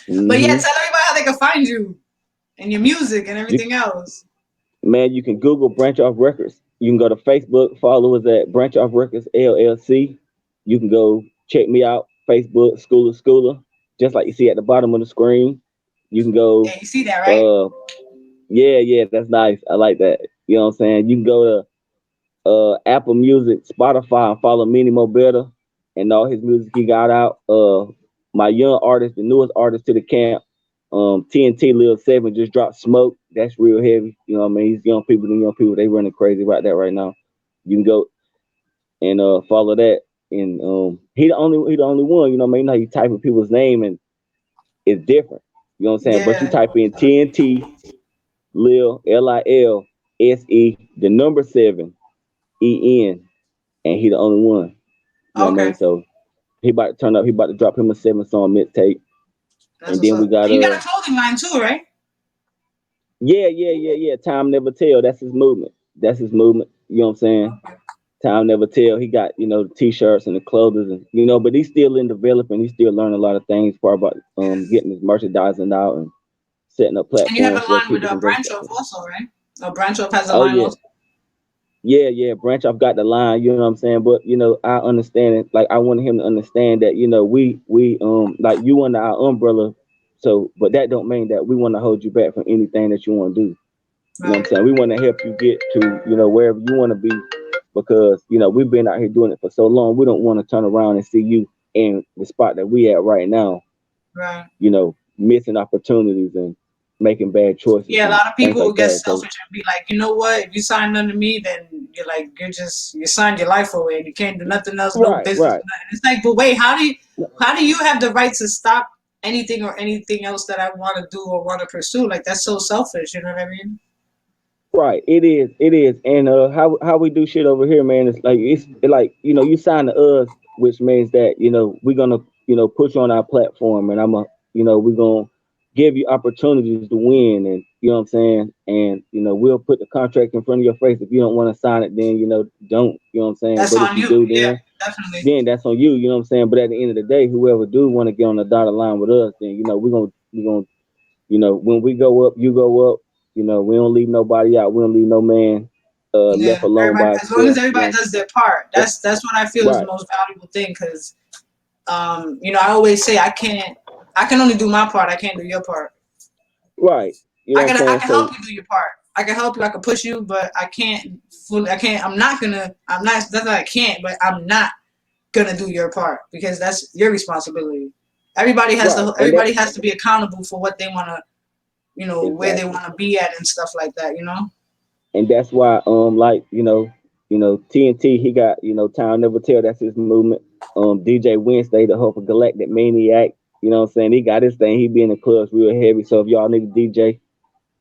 But yeah, hmm tell everybody how they can find you and your music and You everything else. Man, you can Google Branch Off Records. You can go to Facebook, follow us at Branch Off Records LLC. You can go check me out, Facebook, Scoola Scoola, just like you see at the bottom of the screen. You can go, Yeah, you see that, right? uh, yeah, that's nice. I like that. You know what I'm saying? You can go to Apple Music, Spotify, and follow Mini Mo Better and all his music he got out. My young artist, the newest artist to the camp, TNT Lil Seven just dropped Smoke. That's real heavy. You know what I mean? These young people, they running crazy right there right now. You can go and follow that. And he the only one. You know what I mean? You know how you type in people's name and it's different. You know what I'm saying? But you Yeah. type in TNT Lil Lilse the number 7 EN, and he the only one. You know what I mean? Okay. So he about to turn up. He about to drop him a 7 song mixtape, That's and what's then we up. got And you got a clothing line too, right? yeah. Time never tell. That's his movement. That's his movement. You know what I'm saying? Okay. Time never tell. He got the t-shirts and the clothes, and but he's still in developing. He's still learning a lot of things. Part about getting his merchandising out and setting up And you have platforms a where line with people a can go branch shop off it. also, right? A branch off has a Oh line yeah, also. yeah, Branch Off got the line, you know what I'm saying? But I understand it. Like I wanted him to understand that, we like you under our umbrella. So but that don't mean that we want to hold you back from anything that you want to do. You know what I'm Right. saying? We want to help you get to, wherever you want to be because, we've been out here doing it for so long. We don't want to turn around and see you in the spot that we at right now, Right. missing opportunities and making bad choices Yeah, a and lot of things people will like get that. So selfish and be like, you know what? If you signed under me, then you signed your life away and you can't do nothing else, no right, business, right. nothing. It's like, but wait, how do you have the right to stop anything else that I want to do or want to pursue? Like that's so selfish. You know what I mean? Right, it is, and how we do shit over here, man. It's like you sign to us, which means that we're gonna put you on our platform, and we're gonna give you opportunities to win, and you know what I'm saying, and we'll put the contract in front of your face. If you don't want to sign it, then don't, you know what I'm saying. That's But if on you you. do, Yeah, then definitely. that's on you, you know what I'm saying. But at the end of the day, whoever do want to get on the dotted line with us, then we're gonna when we go up, you go up. We don't leave nobody out. We don't leave no man left Yeah, alone everybody. by As long as himself. everybody does their part, That's that's what I feel is the right, most valuable thing. Because I always say I can only do my part. I can't do your part. right. You know what I'm I saying? can So help you do your part. I can help you. I can push you, but I can't fully. I can't. I'm not gonna. I'm not. That's not I can't. But I'm not gonna do your part because that's your responsibility. Everybody has right, to. and that Everybody has to be accountable for what they wanna. Where they exactly, wanna be at and stuff like that. and that's why like TNT he got Town Never Tell. That's his movement. DJ Wednesday, the Hope of Galactic Maniac. You know what I'm saying? He got his thing. He be in the clubs real heavy. So if y'all need a DJ,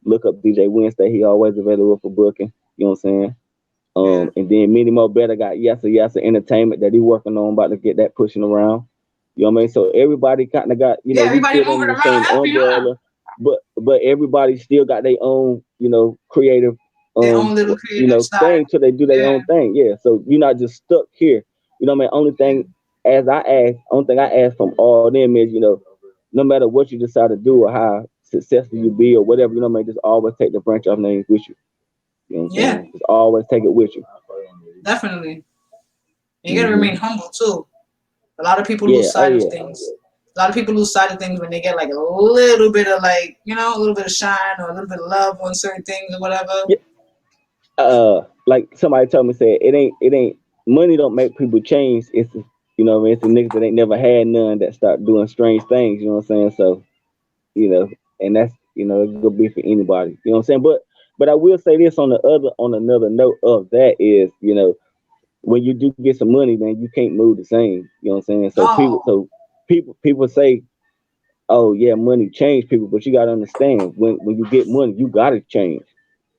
look up DJ Wednesday. He always available for booking. You know what I'm saying? Yeah. And then many more better got Yasa Entertainment that he working on, about to get that pushing around. You know what I mean? So everybody kind of got, Yeah. we Everybody still moving under the around same happy, huh? umbrella, but everybody still got their own, creative, Their own little creative side. thing till they do their Yeah. own thing. Yeah. So you're not just stuck here. You know what I mean? Only thing I ask from all them is, no matter what you decide to do or how successful you be or whatever, what I mean, just always take the Branch Off names with you. You know what I'm Yeah. saying? Just always take it with you. Definitely. And you gotta remain Hmm. humble too. A lot of people lose Yeah. Oh sight of yeah. things. A lot of people lose sight of things when they get like a little bit of a little bit of shine or a little bit of love on certain things or whatever. Yeah. Like somebody told me, said it ain't money don't make people change. It's what I mean, it's the niggas that ain't never had none that start doing strange things. You know what I'm saying? So you know, and that's it could be for anybody. You know what I'm saying? But I will say this on another note of that is when you do get some money, man, you can't move the same. You know what I'm saying? No. People say, oh yeah, money change people, but you gotta understand when you get money, you gotta change.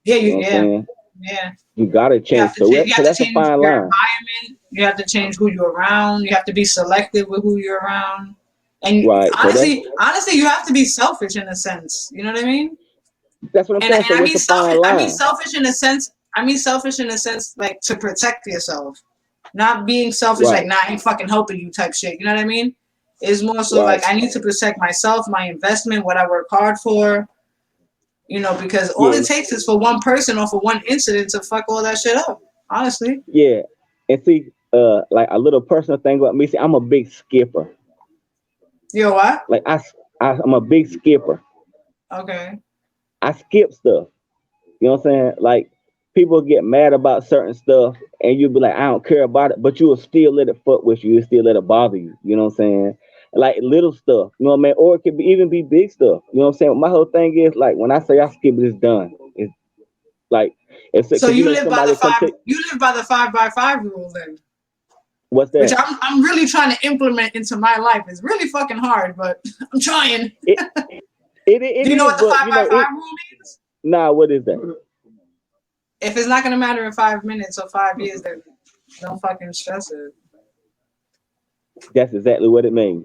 Yeah, You know what I'm yeah, saying? yeah. You gotta You have change. to So change. You so have to that's a change fine your line. environment. You have to change who you're around. You have to be selective with who you're around. And Right. So honestly, you have to be selfish in a sense. You know what I mean? that's what I'm And saying. So I it's mean a fine selfish. I mean line. selfish in a sense. I mean selfish in a sense, like to protect yourself, not being selfish like Right. nah, I ain't fucking helping you type shit. You know what I mean? It's more so like Right. I need to protect myself, my investment, what I work hard for. Because all Yeah. it takes is for one person or for one incident to fuck all that shit up. Honestly. Yeah. And see, like a little personal thing about me. See, I'm a big skipper. Yo, what? Like I'm a big skipper. Okay. I skip stuff. You know what I'm saying? Like people get mad about certain stuff, and you'll be like, I don't care about it, but you will still let it fuck with you. You still let it bother you. You know what I'm saying? Like little stuff. You know what I mean? Or it could even be big stuff. You know what I'm saying? My whole thing is like when I say I skip it, it's done. It's like it's So because somebody come take you live by the 5 by 5 rule then, what's which that? I'm really trying to implement into my life. It's really fucking hard, but I'm trying. It it Do you know is, what the but five by five rule means? nah. What is that? If it's not gonna matter in 5 minutes or 5 years, then don't fucking stress it. That's exactly what it means.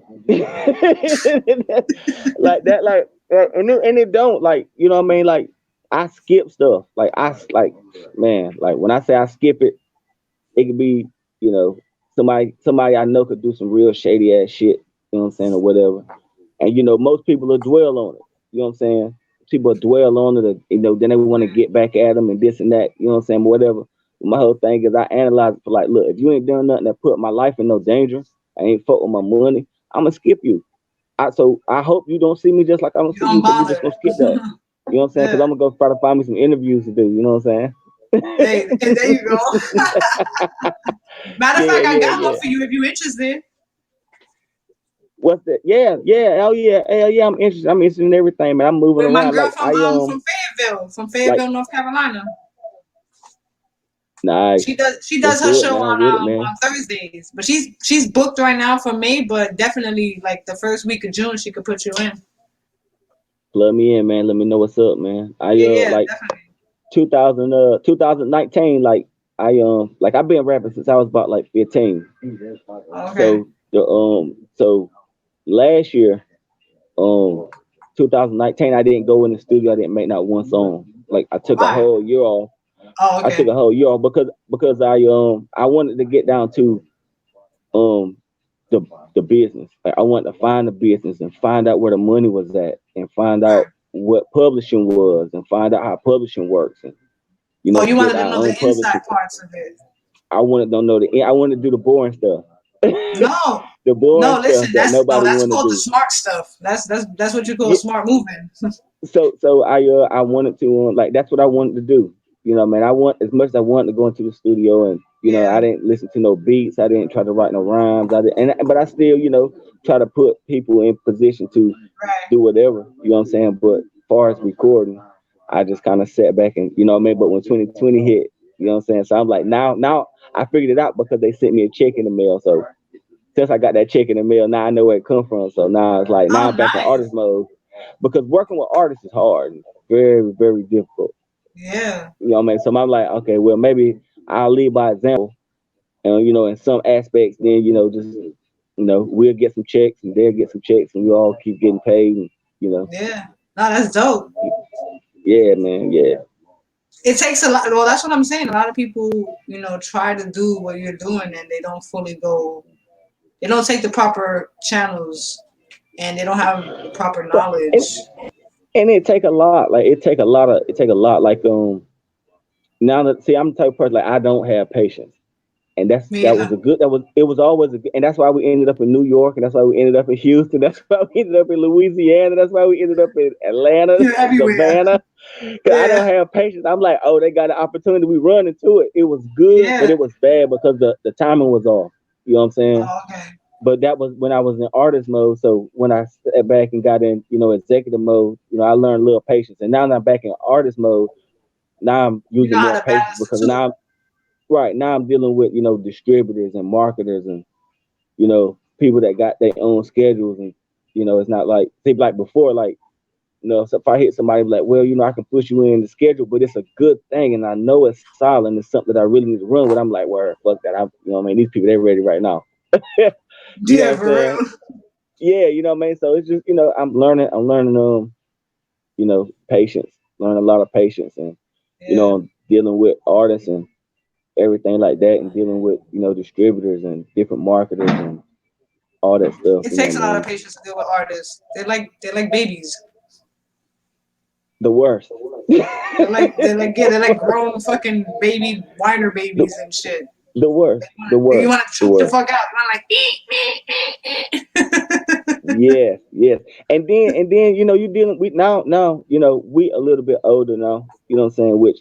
Like that, and it don't like what I mean. Like I skip stuff. Like man, like when I say I skip it, it could be somebody I know could do some real shady ass shit. You know what I'm saying, or whatever. And most people will dwell on it. You know what I'm saying? People dwell on it. Then they want to get back at them and this and that. You know what I'm saying? Whatever. my whole thing is I analyze it for like, look, if you ain't done nothing that put my life in no danger, I ain't fuck with my money, I'm gonna skip you. So I hope you don't see me just like I don't You see don't you, because we bother. just gonna skip that. You know what I'm saying? Because Yeah. I'm gonna go try to find me some interviews to do. You know what I'm Hey, saying? there you go. Matter of Yeah, fact, I yeah, got one yeah. for you if you're interested. What's that? Yeah, yeah, hell yeah. I'm interested. I'm interested in everything, man. I'm moving With my around. girl Like I from like Fayetteville, North Carolina. nice. She does Let's her do it, show man. I'm with it, man. on Thursdays, but she's booked right now for May, but definitely like the first week of June she could put you in. Plug me in, man. Let me know what's up, man. I Yeah, yeah, like definitely. 2019, like like I've been rapping since I was about like 15. Okay. So last year, um 2019, I didn't go in the studio. I didn't make not one song. Like I took a Why? whole year off. Oh, I took okay. a whole year off because I wanted to get down to um the business. Like I wanted to find the business and find out where the money was at and find Right. out what publishing was and find out how publishing works and Oh, you build wanted to our know the own inside publishing. parts of it. I wanted to know I wanted to do the boring stuff. No, The boring no. Listen, stuff that nobody that's want to called the do. smart stuff. That's what you call Yeah, smart moving. so I wanted to like that's what I wanted to do. Man, I want as much as I wanted to go into the studio and I Yeah. didn't listen to no beats, I didn't try to write no rhymes, but I still try to put people in position to Right. do whatever. You know what I'm saying? But as far as recording, I just kind of sat back and what I mean. But when 2020 hit, you know what I'm saying? So I'm like now I figured it out because they sent me a check in the mail. So since I got that check in the mail, now I know where it come from. So now it's like now Oh, I'm back in nice. artist mode because working with artists is hard, very very difficult. Yeah. You know what I mean? So I'm like, okay, well maybe I'll lead by example, and in some aspects, then just we'll get some checks and they'll get some checks, and we all keep getting paid. And, you know, Yeah. No, that's dope. yeah, man, yeah. It takes a lot. Well, that's what I'm saying. A lot of people, try to do what you're doing and they don't fully go. They don't take the proper channels and they don't have the proper But knowledge. and it take a lot. Like it take a lot. Like now that see, I'm the type of person like I don't have patience. And Me that was either. a good, that was it was always a good, and that's why we ended up in New York, and that's why we ended up in Houston, that's why we ended up in Louisiana, that's why we ended up in Atlanta, You're everywhere. Savannah. Cause I Yeah. don't have patience. I'm like, oh, they got an opportunity, we run into it. It was good, but Yeah. it was bad because the timing was off. You know what I'm saying? Oh, okay. But that was when I was in artist mode. So when I stepped back and got in, executive mode, I learned a little patience. And now that I'm back in artist mode, now I'm You know using how more to patience balance the because two. now right now I'm dealing with distributors and marketers and people that got their own schedules, and it's not like see like before, like so if I hit somebody like, well, I can push you in the schedule, but it's a good thing and I know it's solid and it's something that I really need to run with. I'm like, well, fuck that. What I mean, these people they're ready right now. You know Yeah, what I'm for saying? real. Yeah, what I mean. So it's just I'm learning patience, learning a lot of patience, and Yeah. dealing with artists and everything like that, and dealing with distributors and different marketers and all that stuff. It takes a lot of Man, patience to deal with artists. They're like babies. the worst. They're like grown fucking baby whiner the, babies and shit. the worst. The You worst. want to The choke the worst. fuck out. You want like. Yes, yes. And then you dealing with now we a little bit older now. You know what I'm saying? Which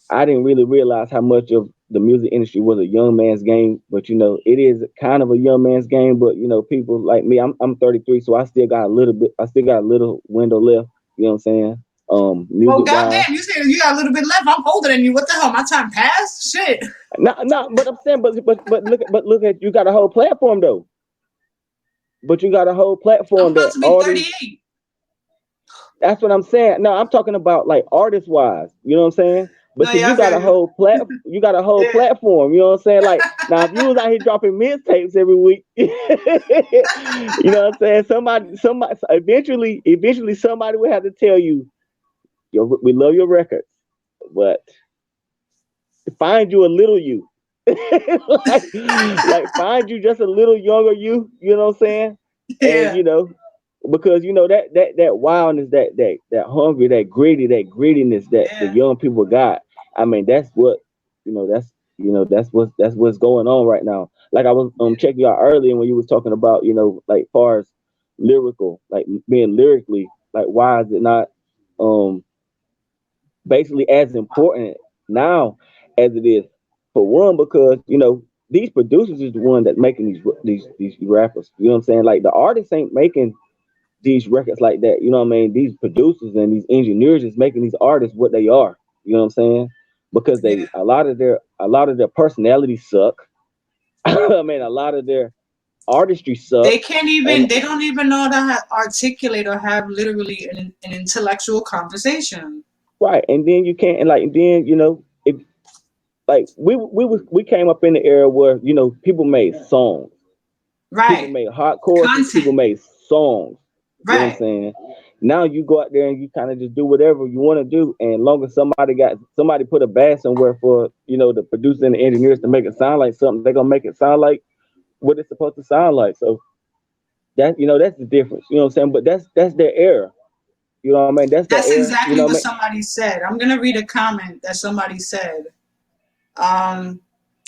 I didn't really realize how much of the music industry was a young man's game, but it is kind of a young man's game. But people like me, I'm 33, so I still got a little bit. I still got a little window left. You know what I'm saying? Well, Music wise. goddamn, you said you got a little bit left. I'm older than you. What the hell? My time passed. Shit. No, no, but I'm saying, but look at you got a whole platform though. But you got a whole I'm platform about that to be all these. 38. That's what I'm saying. No, I'm talking about like artist wise. You know what I'm saying? But No, see, yeah, you I got feel a you. whole you got a whole Yeah. platform. You know what I'm saying? Like now, if you was out here dropping mixtapes every week, you know what I'm saying? Somebody, eventually, somebody would have to tell you, we love your records, but find you a little you. like find you just a little younger you know what I'm saying? And Yeah. because that wildness, that hunger, that grittiness that the Yeah. young people got. I mean, that's what That's what's going on right now. Like I was checking you out earlier when you was talking about, like far as lyrical, like being lyrically, like why is it not um basically as important now as it is, for one, because these producers is the one that making these rappers. You know what I'm saying? Like the artists ain't making these records like that. You know what I mean? These producers and these engineers is making these artists what they are. You know what I'm saying? Because Yeah. a lot of their personalities suck. I mean, a lot of their artistry suck. They can't And even, they don't even know how to articulate or have literally an intellectual conversation. right, and then you can't, and like, and then if like we came up in the era where people made songs, people Right. made hot choruses, people Content. made songs. You know what I'm Right. saying? Now you go out there and you kind of just do whatever you want to do, and long as somebody put a bass somewhere for the producer and the engineers to make it sound like something, they're gonna make it sound like what it's supposed to sound like. So that's the difference. You know what I'm saying? But that's their era. You know what I mean? That's their That's era. You exactly know what what somebody said. I'm gonna read a comment that somebody said. Um,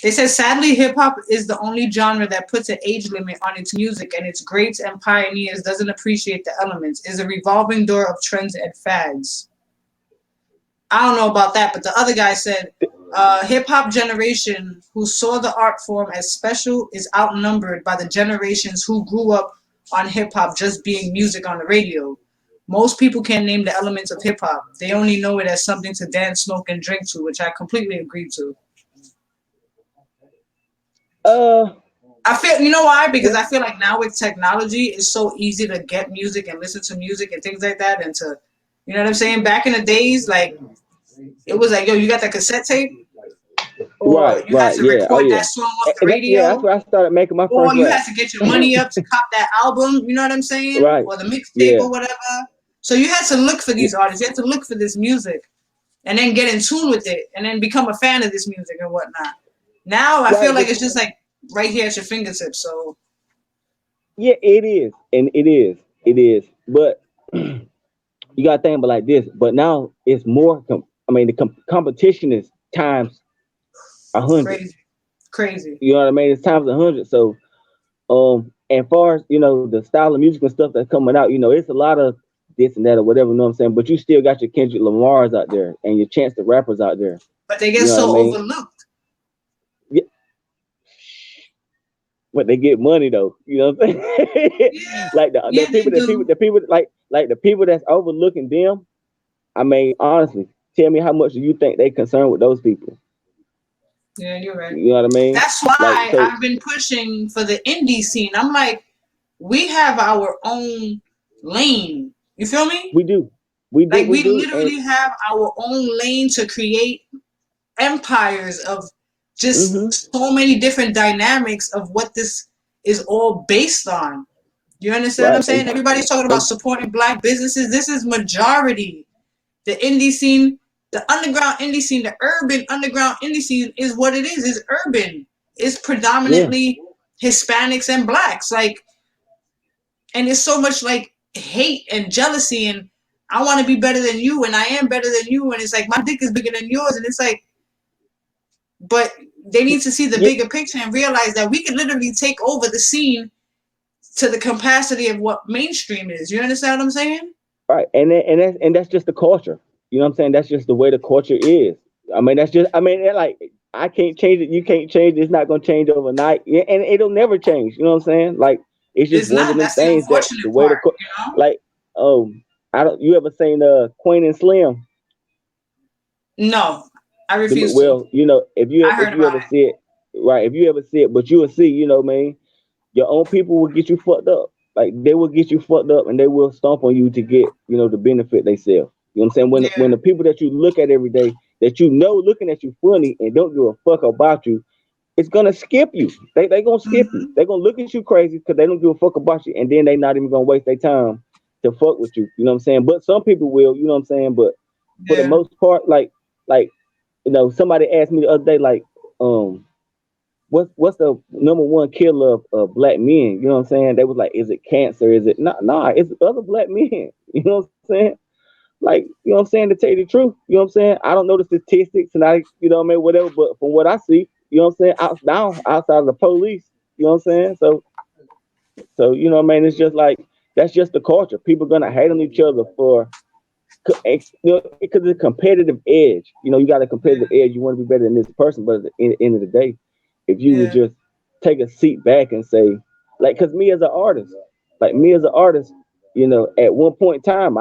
they said, sadly, hip hop is the only genre that puts an age limit on its music, and its greats and pioneers doesn't appreciate the elements. Is a revolving door of trends and fads. I don't know about that, but the other guy said, hip hop generation who saw the art form as special is outnumbered by the generations who grew up on hip hop just being music on the radio. Most people can't name the elements of hip hop. They only know it as something to dance, smoke, and drink to, which I completely agree to. I mean? I feel, you know why? Because Well, I feel like now with technology, it's so easy to get music and listen to music and things like that, and to, you know what I'm saying? Back in the days, like it was like, yo, you got that cassette tape, or you had right, to yeah, oh record that yeah. song off the That's radio, where I started making my or first you rap. had to get your money up to cop that album. You know what I'm saying? Right, Or the mixtape yeah. or whatever. So you had to look for these artists. You had to look for this music, and then get in tune with it, and then become a fan of this music and whatnot. Now I feel Right, like but it's just like right here at your fingertips. So yeah, it is, and it is. But you got to think about like this. But now it's more. I mean, the competition is times 100. crazy, crazy. You know what I mean? It's times 100. So, and far as the style of music and stuff that's coming out, it's a lot of this and that or whatever. You know what I'm saying? But you still got your Kendrick Lamar's out there and your Chance the Rappers out there. But they get You know what I so mean? overlooked. Yeah, but they get money though. You know what I'm saying? Yeah, Like the yeah, they people, do. like the people that's overlooking them. I mean, honestly, tell me how much do you think they concerned with those people? Yeah, you're right. You know what I mean? That's Like why so, I've been pushing for the indie scene. I'm like, we have our own lane. You feel me? we do, we do, Like we we do, and literally have our own lane to create empires of hmm just so many different dynamics of what this is all based on. You understand what I'm right, saying? Everybody's talking about and supporting black businesses. This is majority. The indie scene, the underground indie scene, the urban underground indie scene is what it is. It's urban. It's yeah, predominantly Hispanics and blacks. Like, and it's so much like hate and jealousy and I want to be better than you and I am better than you and it's like my dick is bigger than yours and it's like, but they need to see the yeah, bigger picture and realize that we can literally take over the scene to the capacity of what mainstream is. You understand what I'm saying? right, and that's just the culture. You know what I'm saying? That's just the way the culture is. I mean, that's just. I mean, like I can't change it. You can't change it. It's not gonna change overnight, yeah, and it'll never change. You know what I'm saying? Like it's just It's one of not. them That's the things that the unfortunate way part, you know? like I don't. You ever seen Queen and Slim? No, I refuse to. Well, if you I if heard you about ever see it, right? If you ever see it, but you will see. Man, your own people will get you fucked up. Like they will get you fucked up, and they will stomp on you to get the benefit they sell. You know what I'm saying? it. When the people that you look at every day that looking at you funny and don't give a fuck about you, it's gonna skip you. They gonna Yeah. skip you. They gonna look at you crazy because they don't give a fuck about you, and then they not even gonna waste their time to fuck with you. You know what I'm saying? But some people will. You know what I'm saying? But for the Yeah. most part, like somebody asked me the other day, like, what's the number one killer of black men? You know what I'm saying? They was like, is it cancer? Is it not? Nah, it's other black men. You know what I'm saying? like, you know what I'm saying, to tell you the truth, you know what I'm saying, I don't know the statistics and I, you know what I mean, whatever, but from what I see, you know what I'm saying, outside of the police, you know what I'm saying, so you know what I mean, it's just like, that's just the culture. People gonna hate on each other for, you know, because of the competitive edge. You know, you got a competitive edge. You want to be better than this person, but at the end of the day, if you would Yeah. just take a seat back and say, like, because me as an artist, you know, at one point in time,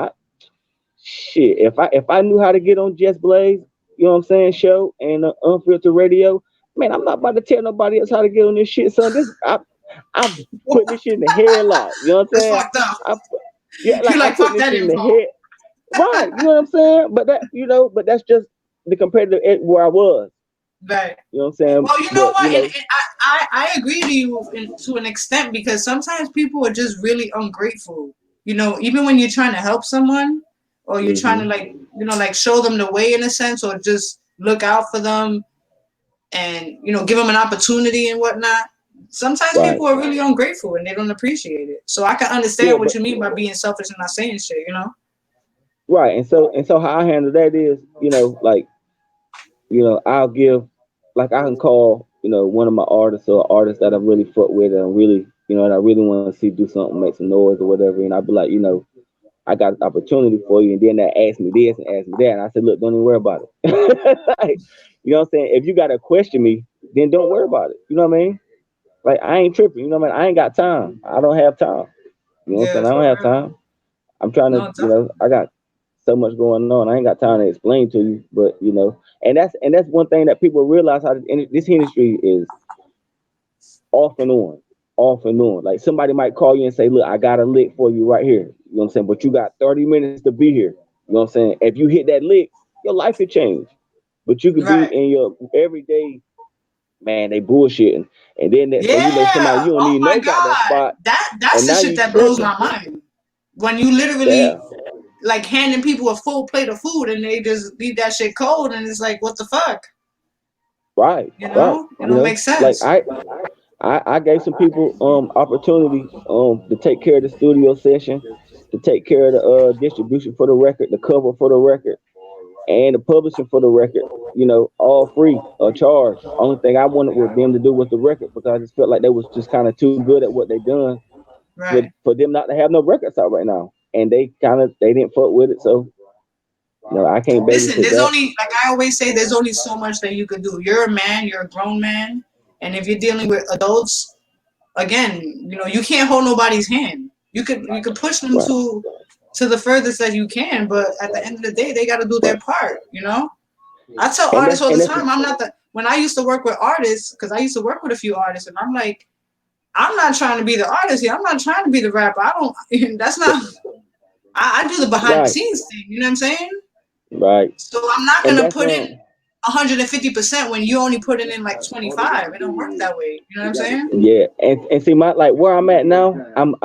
if I knew how to get on JesBlaze, you know what I'm saying, show and unfiltered radio, man, I'm not about to tell nobody else how to get on this shit, son. I'm putting this shit in the headlock. You know what I'm It's saying? fucked up. I, yeah, You like I'm like putting fuck this that shit in the info. head. Right, you know what I'm saying? But that, you know, but that's just the competitive edge where I was. Right. You know what I'm saying? Well, you know But you what? And know, I agree to you to an extent because sometimes people are just really ungrateful. You know, even when you're trying to help someone or you're trying to hmm like, you know, like show them the way in a sense or just look out for them and, you know, give them an opportunity and whatnot. Sometimes right, people are really ungrateful and they don't appreciate it. So I can yeah, understand what but you mean by being selfish and not saying shit, you know? right, and so how I handle that is, you know, like, you know, I'll give, like, I can call, you know, one of my artists or artists that I really fuck with and really, you know, and I really want to see do something, make some noise or whatever, and I'll be like, you know, I got an opportunity for you, and then they ask me this and ask me that, and I said, look, don't even worry about it. Like, you know what I'm saying? If you gotta question me, then don't worry about it. You know what I mean? Like, I ain't tripping. You know what I mean? I ain't got time. I don't have time. You know what I'm Yeah, saying? I for don't have real. time. I'm trying to, No, you know, I got so much going on. I ain't got time to explain to you, but you know, and that's one thing that people realize how this industry is off and on, off and on. Like, somebody might call you and say, "Look, I got a lick for you right here." You know what I'm saying? But you got 30 minutes to be here. You know what I'm saying? If you hit that lick, your life could change. But you could be right. in your everyday, man, they bullshitting. And then next thing you know, somebody Yeah. you don't Oh even my know got that God. spot, That's and the now shit you that blows tripping. my mind. When you Yeah, literally like handing people a full plate of food and they just leave that shit cold and it's like, what the fuck? right, You right. know? It You don't know, make like sense. I gave some people opportunity to take care of the studio session, to take care of the distribution for the record, the cover for the record, and the publishing for the record. You know, all free or charged. Only thing I wanted with them to do was the record, because I just felt like they was just kind of too good at what they done Right. for them not to have no records out right now. And they didn't fuck with it, so no, I can't Listen, babysit there's that. only like I always say, there's only so much that you could do. You're a man, you're a grown man, and if you're dealing with adults, again, you know, you can't hold nobody's hand. You could push them Right. to the furthest that you can, but at the end of the day, they got to do their Right. part. You know, I tell And artists that's all and the that's time, I'm not the. When I used to work with artists, because I used to work with a few artists, and I'm like, I'm not trying to be the artist here. I'm not trying to be the rapper. I don't. That's not. I do the behind the right, scenes thing. You know what I'm saying? right. So I'm not And gonna that's put in 150% when you only putting in like 25. It don't work that way. You know what I'm saying? yeah. And see, my, like, where I'm at now, I'm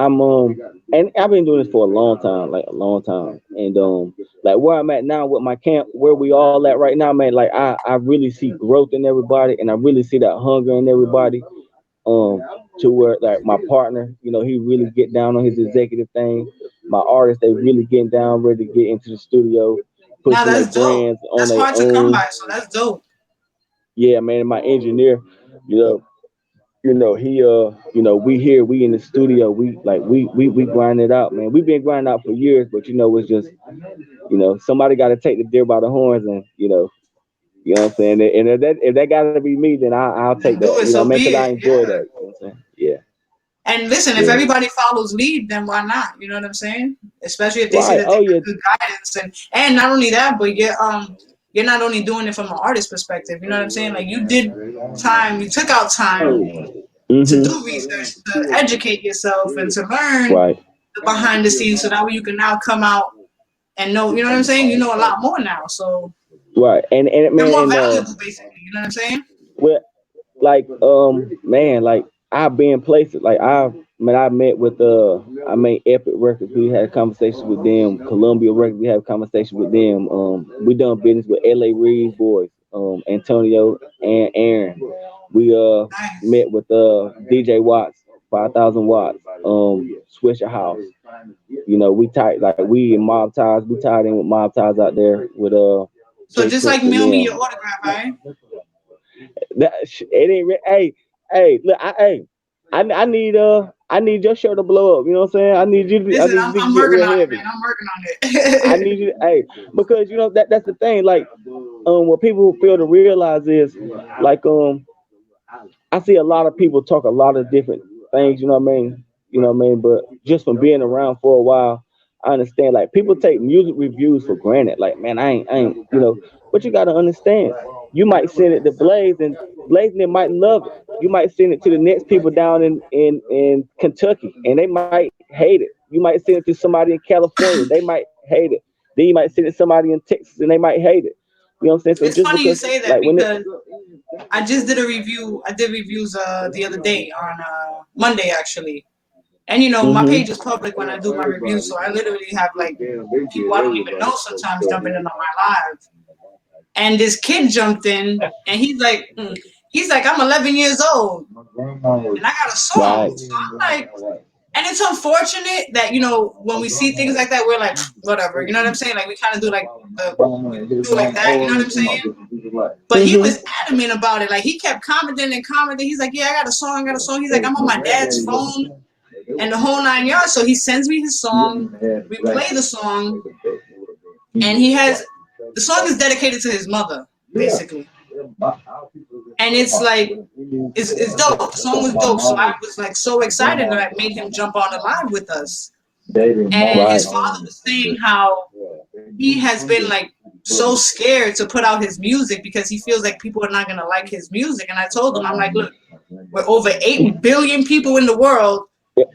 and I've been doing this for a long time, like a long time. And like where I'm at now with my camp, where we all at right now, man, like I really see growth in everybody, and I really see that hunger in everybody. Um, to where, like, my partner, you know, he really get down on his executive thing. My artists, they really getting down, ready to get into the studio, Now pushing their that's dope. brands on That's their hard to come own. by. So that's dope. Yeah, man. And my engineer, you know, he we here, we in the studio, we grind it out, man. We've been grinding out for years, but you know, it's just, somebody got to take the deer by the horns, and what I'm saying. And if that got to be me, then I'll take Then that, do it. man, So because be I it. enjoy Yeah. that. You know what I'm saying? Yeah, And listen, if yeah. everybody follows lead, then why not? You know what I'm saying? Especially if they see Right. that they Oh yeah. got good guidance, and not only that, but you're not only doing it from an artist perspective. You know what I'm saying? Like you took out time to Mhm. do research, to educate yourself, and to learn Right. the behind the scenes, so that way you can now come out and know. You know what I'm saying? You know a lot more now, so Right. And you're man, more and valuable, basically. You know what I'm saying? well, like, man, like, I've been places, like, I met with I made Epic Records. We had conversations with them. Columbia Records, we had conversations with them. We done business with LA Reid's boys, Antonio and Aaron. We Nice. met with DJ Watts, 5,000 watts, Swisher House. You you know, we tied like we and Mob Ties, we tied in with Mob Ties out there with So Jay just like Prince and mail me them. your autograph, right? It ain't hey, look, I need your show to blow up. You know what I'm saying? I Listen, need you to I'm get working real on it, heavy. man. I'm working on I it. need you, hey, because you know that's the thing. Like, what people fail to realize is, like, I see a lot of people talk a lot of different things. You know what I mean? You know what I mean? But just from being around for a while, I understand. Like, people take music reviews for granted. Like, man, I ain't, you know. But you gotta understand. You might send it to Blaze, and Blaze and they might love it. You might send it to the next people down in Kentucky, and they might hate it. You might send it to somebody in California, they might hate it. Then you might send it to somebody in Texas, and they might hate it. You know what I'm saying? So It's just funny you because, say that like, when it, because I just did a review. I did reviews the other day on Monday actually. And you know, my mm-hmm. page is public when I do my reviews, so I literally have like people I don't even know sometimes jumping in on my live. And this kid jumped in, and he's like, I'm 11 years old, and I got a Right. song. So I'm like, and it's unfortunate that you know when we see things like that, we're like, whatever, you know what I'm saying? Like we kind of do like we do like that, you know what I'm saying? But he Mm-hmm. was adamant about it. Like he kept commenting and commenting. He's like, yeah, I got a song, I got a song. He's like, I'm on my dad's phone and the whole 9 yards. So he sends me his song. We play the song, and he has the song is dedicated to his mother, basically. And it's like it's dope. The song was dope. So I was like so excited that I made him jump on the live with us. And Right. his father was saying how he has been like so scared to put out his music because he feels like people are not gonna like his music. And I told him, I'm like, look, we're over 8 billion people in the world.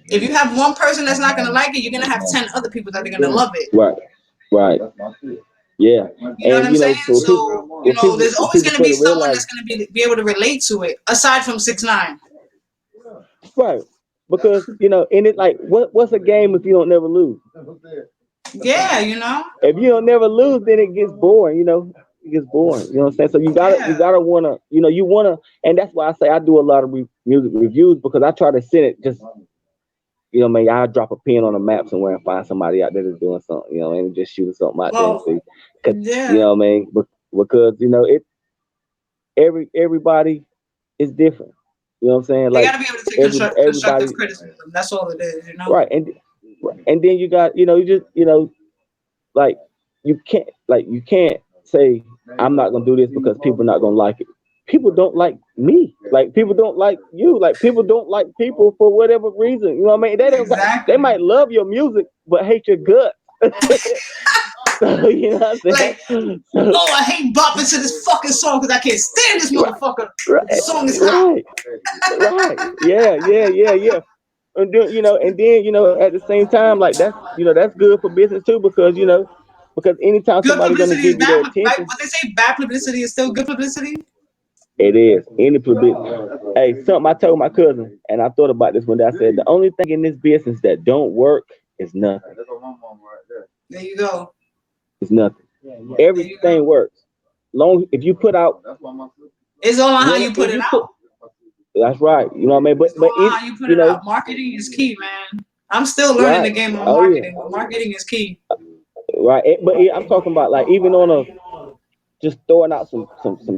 If you have one person that's not gonna like it, you're gonna have 10 other people that are gonna love it. Right. Right. Yeah. You know what And I'm you know, saying? so So you know, there's always people gonna fail be to someone realize, that's gonna be able to relate to it, aside from 6ix9ine. right? Because you know, and it like what's a game if you don't never lose? Yeah, you know. If you don't never lose, then it gets boring. You know, it gets boring. You know what I'm saying? So you Yeah. gotta wanna, you know, you wanna, and that's why I say I do a lot of music reviews because I try to send it just, you know, man, I drop a pin on a map somewhere and find somebody out there that's doing something, you know, and just shoot something out there and Well, see, cause you yeah. know what I mean, because you know everybody is different. You know what I'm saying? They Like gotta be able to take constructive everybody, criticism. That's all it is, you know. right? And then you got, you know, you just, you know, like you can't say I'm not gonna do this because people are not gonna like it. People don't like me. Like people don't like you. Like people don't like people for whatever reason. You know what I mean? They Exactly. might love your music but hate your guts. So you know what I'm Like, saying? So oh, I hate bopping to this fucking song because I can't stand this right, motherfucker. But the right, song is hot. right, right. Yeah. And then you know, at the same time, like that's, you know, that's good for business too because you know, because anytime Good somebody gonna publicity is give you bad, their right? attention, What they say, bad publicity is still good publicity. it is any publicity. Hey, something I told my cousin, and I thought about this one day. I said the only thing in this business that don't work is nothing. There you go. It's nothing. There you go. Everything works. Long if you put out It's all on how what you put if it you out. put, that's right. You know what I mean? It's But all it, on how you put you it know, out. Marketing is key, man. I'm still learning the right. game on Oh yeah. marketing, but marketing is key. Right. I'm talking about like even on a just throwing out some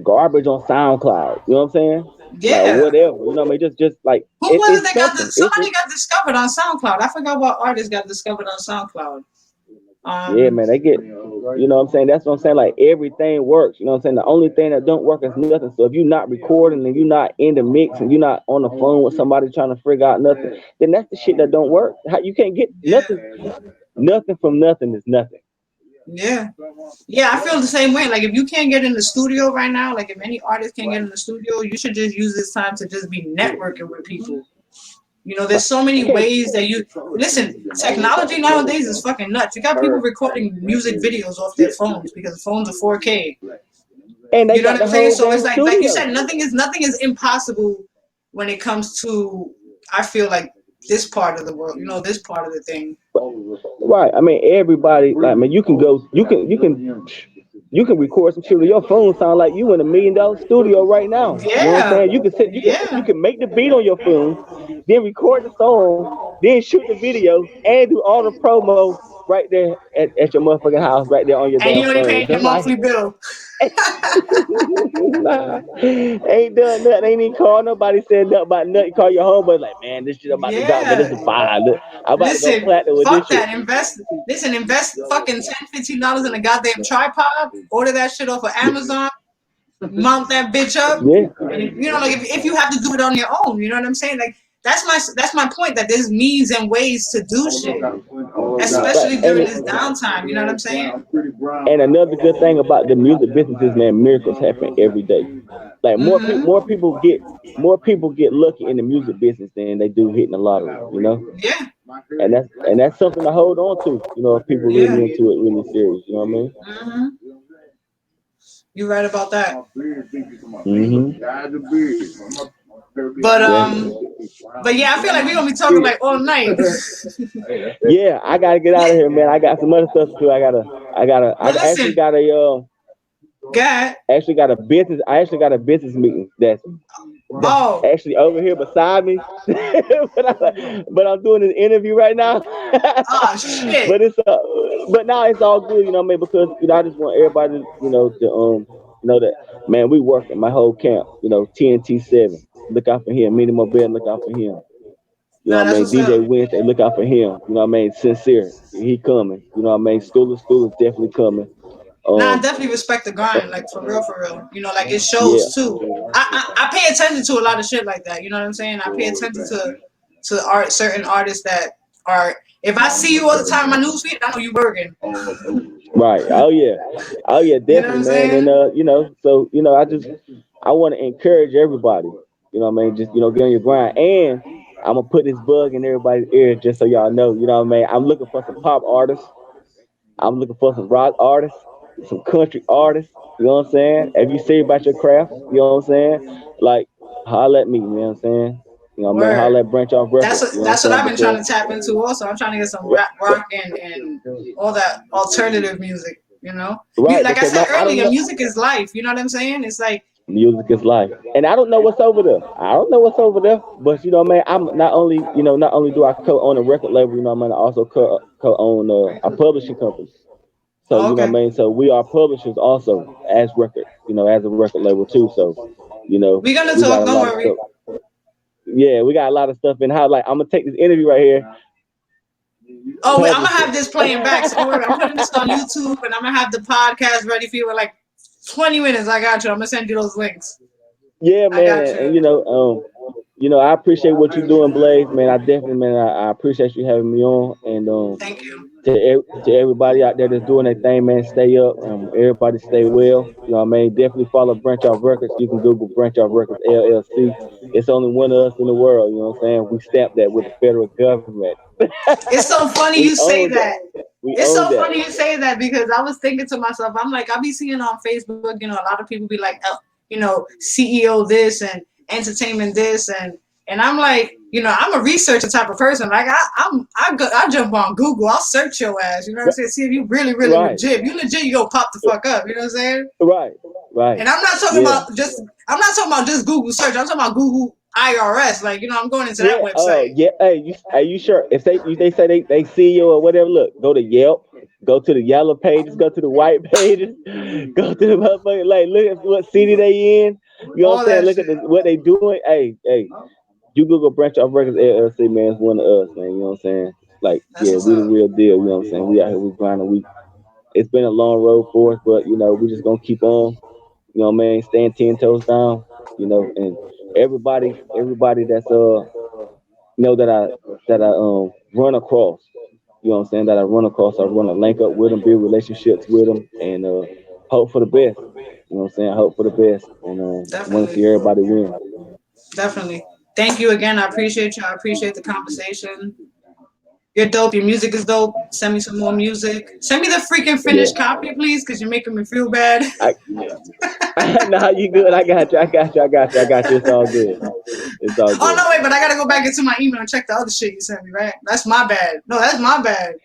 garbage on SoundCloud. You know what I'm saying? Like or Yeah. whatever. You know what I mean? Just like Who was it it's that got something. somebody got discovered on SoundCloud? I forgot what artist got discovered on SoundCloud. Yeah, Um, man, they get, you know what I'm saying? That's what I'm saying. Like everything works. You know what I'm saying? The only thing that don't work is nothing. So if you're not recording and you're not in the mix and you're not on the phone with somebody trying to figure out nothing, then that's the shit that don't work. How you can't get yeah. nothing. Nothing from nothing is nothing. Yeah. Yeah, I feel the same way. Like if you can't get in the studio right now, like if any artist can't get in the studio, you should just use this time to just be networking with people. You know, there's so many You can't. ways that you listen. Technology nowadays is fucking nuts. You got people recording music videos off their phones because the phones are 4K. And they You know got what I'm the saying? whole So it's damn like you studio. said, nothing is impossible when it comes to I feel like this part of the world, you know, this part of the thing. Right. I mean, everybody. Like, I mean, you can go. You can. you can record some shit with your phone, sound like you in $1 million studio right now. You know what I'm Yeah, saying? You can sit, you yeah. can make the beat on your phone, then record the song, then shoot the video, and do all the promo right there at your motherfucking house, right there on your And damn you only phone. paying your Just like monthly bill. nah, ain't done nothing. Ain't even call nobody, said nothing about nothing. Call your homeboy like, man, this shit about to drop, but this Yeah. is fire. Look, I'm about to go Listen, platinum with this fuck shit. that. Invest fucking $10, $15 in a goddamn tripod. Order that shit off of Amazon. Mount that bitch up. Yeah. And like if you have to do it on your own, you know what I'm saying? Like that's my point. That there's means and ways to do shit, Right. especially during this downtime. You know what I'm saying? And another good thing about the music business is, man, miracles happen every day. Like more people get lucky in the music business than they do hitting the lottery. You know, Yeah, and that's something to hold on to. You know, if people yeah. really into it, really serious. You know what I mean? hmm You're right about that. Mm-hmm. But Definitely. but yeah, I feel like we're gonna be talking like all night. Yeah, I gotta get out of here, man. I got some other stuff to do. I But actually listen, got a God, I actually got a business meeting that's oh, actually over here beside me. but I'm doing an interview right now. ah, shit. but but now it's all good, you know what I mean? Because I just want everybody, to know that, man, we working my whole camp, TNT7. Look out for him. Minnie Mobile, look out for him. You know Nah, what I that's mean? what's DJ up. Wednesday, look out for him. You know what I mean? Sincere, he coming. You know what I mean? Scoola Scoola is definitely coming. Nah, I Um, definitely respect the grind, like for real, for real. Like it yeah, shows too. I pay attention to a lot of shit like that. You know what I'm saying? I pay attention to certain artists that are. If I see you all the time in my newsfeed, I know you working. right. Oh yeah, You know what definitely, I'm man. And saying? so I want to encourage everybody. You know what I mean? Just get on your grind, and I'm gonna put this bug in everybody's ear just so y'all know. You know what I mean? I'm looking for some pop artists. I'm looking for some rock artists, some country artists. You know what I'm saying? If you serious about your craft, you know what I'm saying? Like, holla at me. You know what I'm saying? You know what I mean? Word. Holla at Branch Off Records. You know what That's what I'm I've saying? been trying Because to tap into. Also, I'm trying to get some rap, rock, and all that alternative music. right, Like I because said I don't earlier, know. music is life. You know what I'm saying? It's like, Music is life, and I don't know what's over there. I don't know what's over there, but man, I'm not only do I co-own a record label, I mean, I also co-own a publishing company. So oh, okay. so we are publishers also as as a record label too. So We're gonna we got talk. a Don't lot of worry. stuff. Yeah, we got a lot of stuff in how, like, I'm gonna take this interview right here, Oh, wait, I'm publish gonna it. have this playing back. So don't worry. I'm putting this on YouTube, and I'm gonna have the podcast ready for you in like 20 minutes. I got you. I'm gonna send you those links. Yeah, I man, got and you. I appreciate what you're doing, Blaze, man. I definitely, man, I appreciate you having me on, and Thank you. to everybody out there that's doing their thing, man, stay up. Everybody stay well. You know what I mean? Definitely follow Branch Off Records. You can Google Branch Off Records LLC. It's only one of us in the world. You know what I'm saying? We stamped that with the federal government. It's so funny We you say own that. that. We It's own so that. funny you say that because I was thinking to myself, I'm like, I'll be seeing on Facebook, a lot of people be like, CEO this and entertainment this and I'm like, I'm a researcher type of person. Like I jump on Google, I'll search your ass. You know what I'm saying? See if you really, really Right. legit. If you legit, you go pop the fuck up. You know what I'm saying? Right. Right. And Yeah. I'm not talking about just Google search. I'm talking about Google IRS. Like, I'm going into that Yeah. Oh, website. yeah. Hey, are you sure? If they say they see you or whatever, look, go to Yelp, go to the yellow pages, go to the white pages, go to the motherfucking, like, look at what city they in. You know what I'm All saying? that Look at shit. what they doing. Hey, you Google Branch Off Records LLC, man. It's one of us, man. You know what I'm saying? Like, That's yeah, what's we the up. real deal. You know what I'm saying? We out here, we grinding. It's been a long road for us, but we just gonna keep on. You know what I mean? Stand 10 toes down. And everybody that's that I run across. You know what I'm saying? That I run across. I run a link up with them, build relationships with them, and hope for the best. You know what I'm saying? Hope for the best, and want to Definitely. see everybody win. Definitely. Thank you again. I appreciate you. I appreciate the conversation. You're dope. Your music is dope. Send me some more music. Send me the freaking Yeah. finished copy, please, because you're making me feel bad. I, nah, you good. I got you. I got you. I got you. I got you. It's all good. It's all Oh, good. no, wait, but I got to go back into my email and check the other shit you sent me, right? That's my bad. No, that's my bad.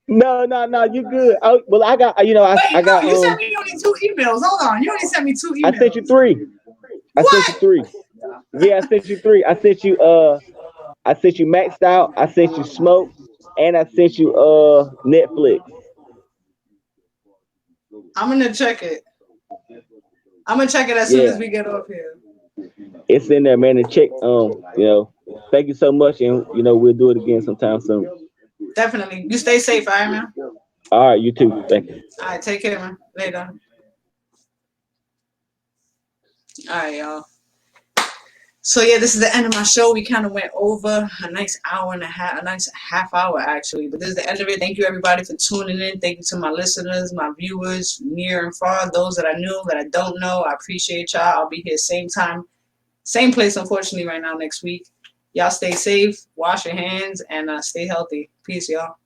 No, you good. Well, I got, I Wait, no, got, you sent me only 2 emails. Hold on, you only sent me two I sent you emails. 3. I sent you What? 3. Yeah, I sent you 3. I sent you Maxed Out. I sent you Smoke, and I sent you Netflix. I'm gonna check it. I'm gonna check it as soon Yeah, as we get off here. it's in there, man. And check, thank you so much, and we'll do it again sometime soon. Definitely. You stay safe, all right, man? All right, you too. Thank you. All right, take care, man. Later. All right, y'all. So yeah, this is the end of my show. We kind of went over a nice hour and a half, a nice half hour actually. But this is the end of it. Thank you everybody for tuning in. Thank you to my listeners, my viewers, near and far, those that I knew, that I don't know. I appreciate y'all. I'll be here same time, same place, unfortunately, right now next week. Y'all stay safe, wash your hands, and stay healthy. Peace, y'all.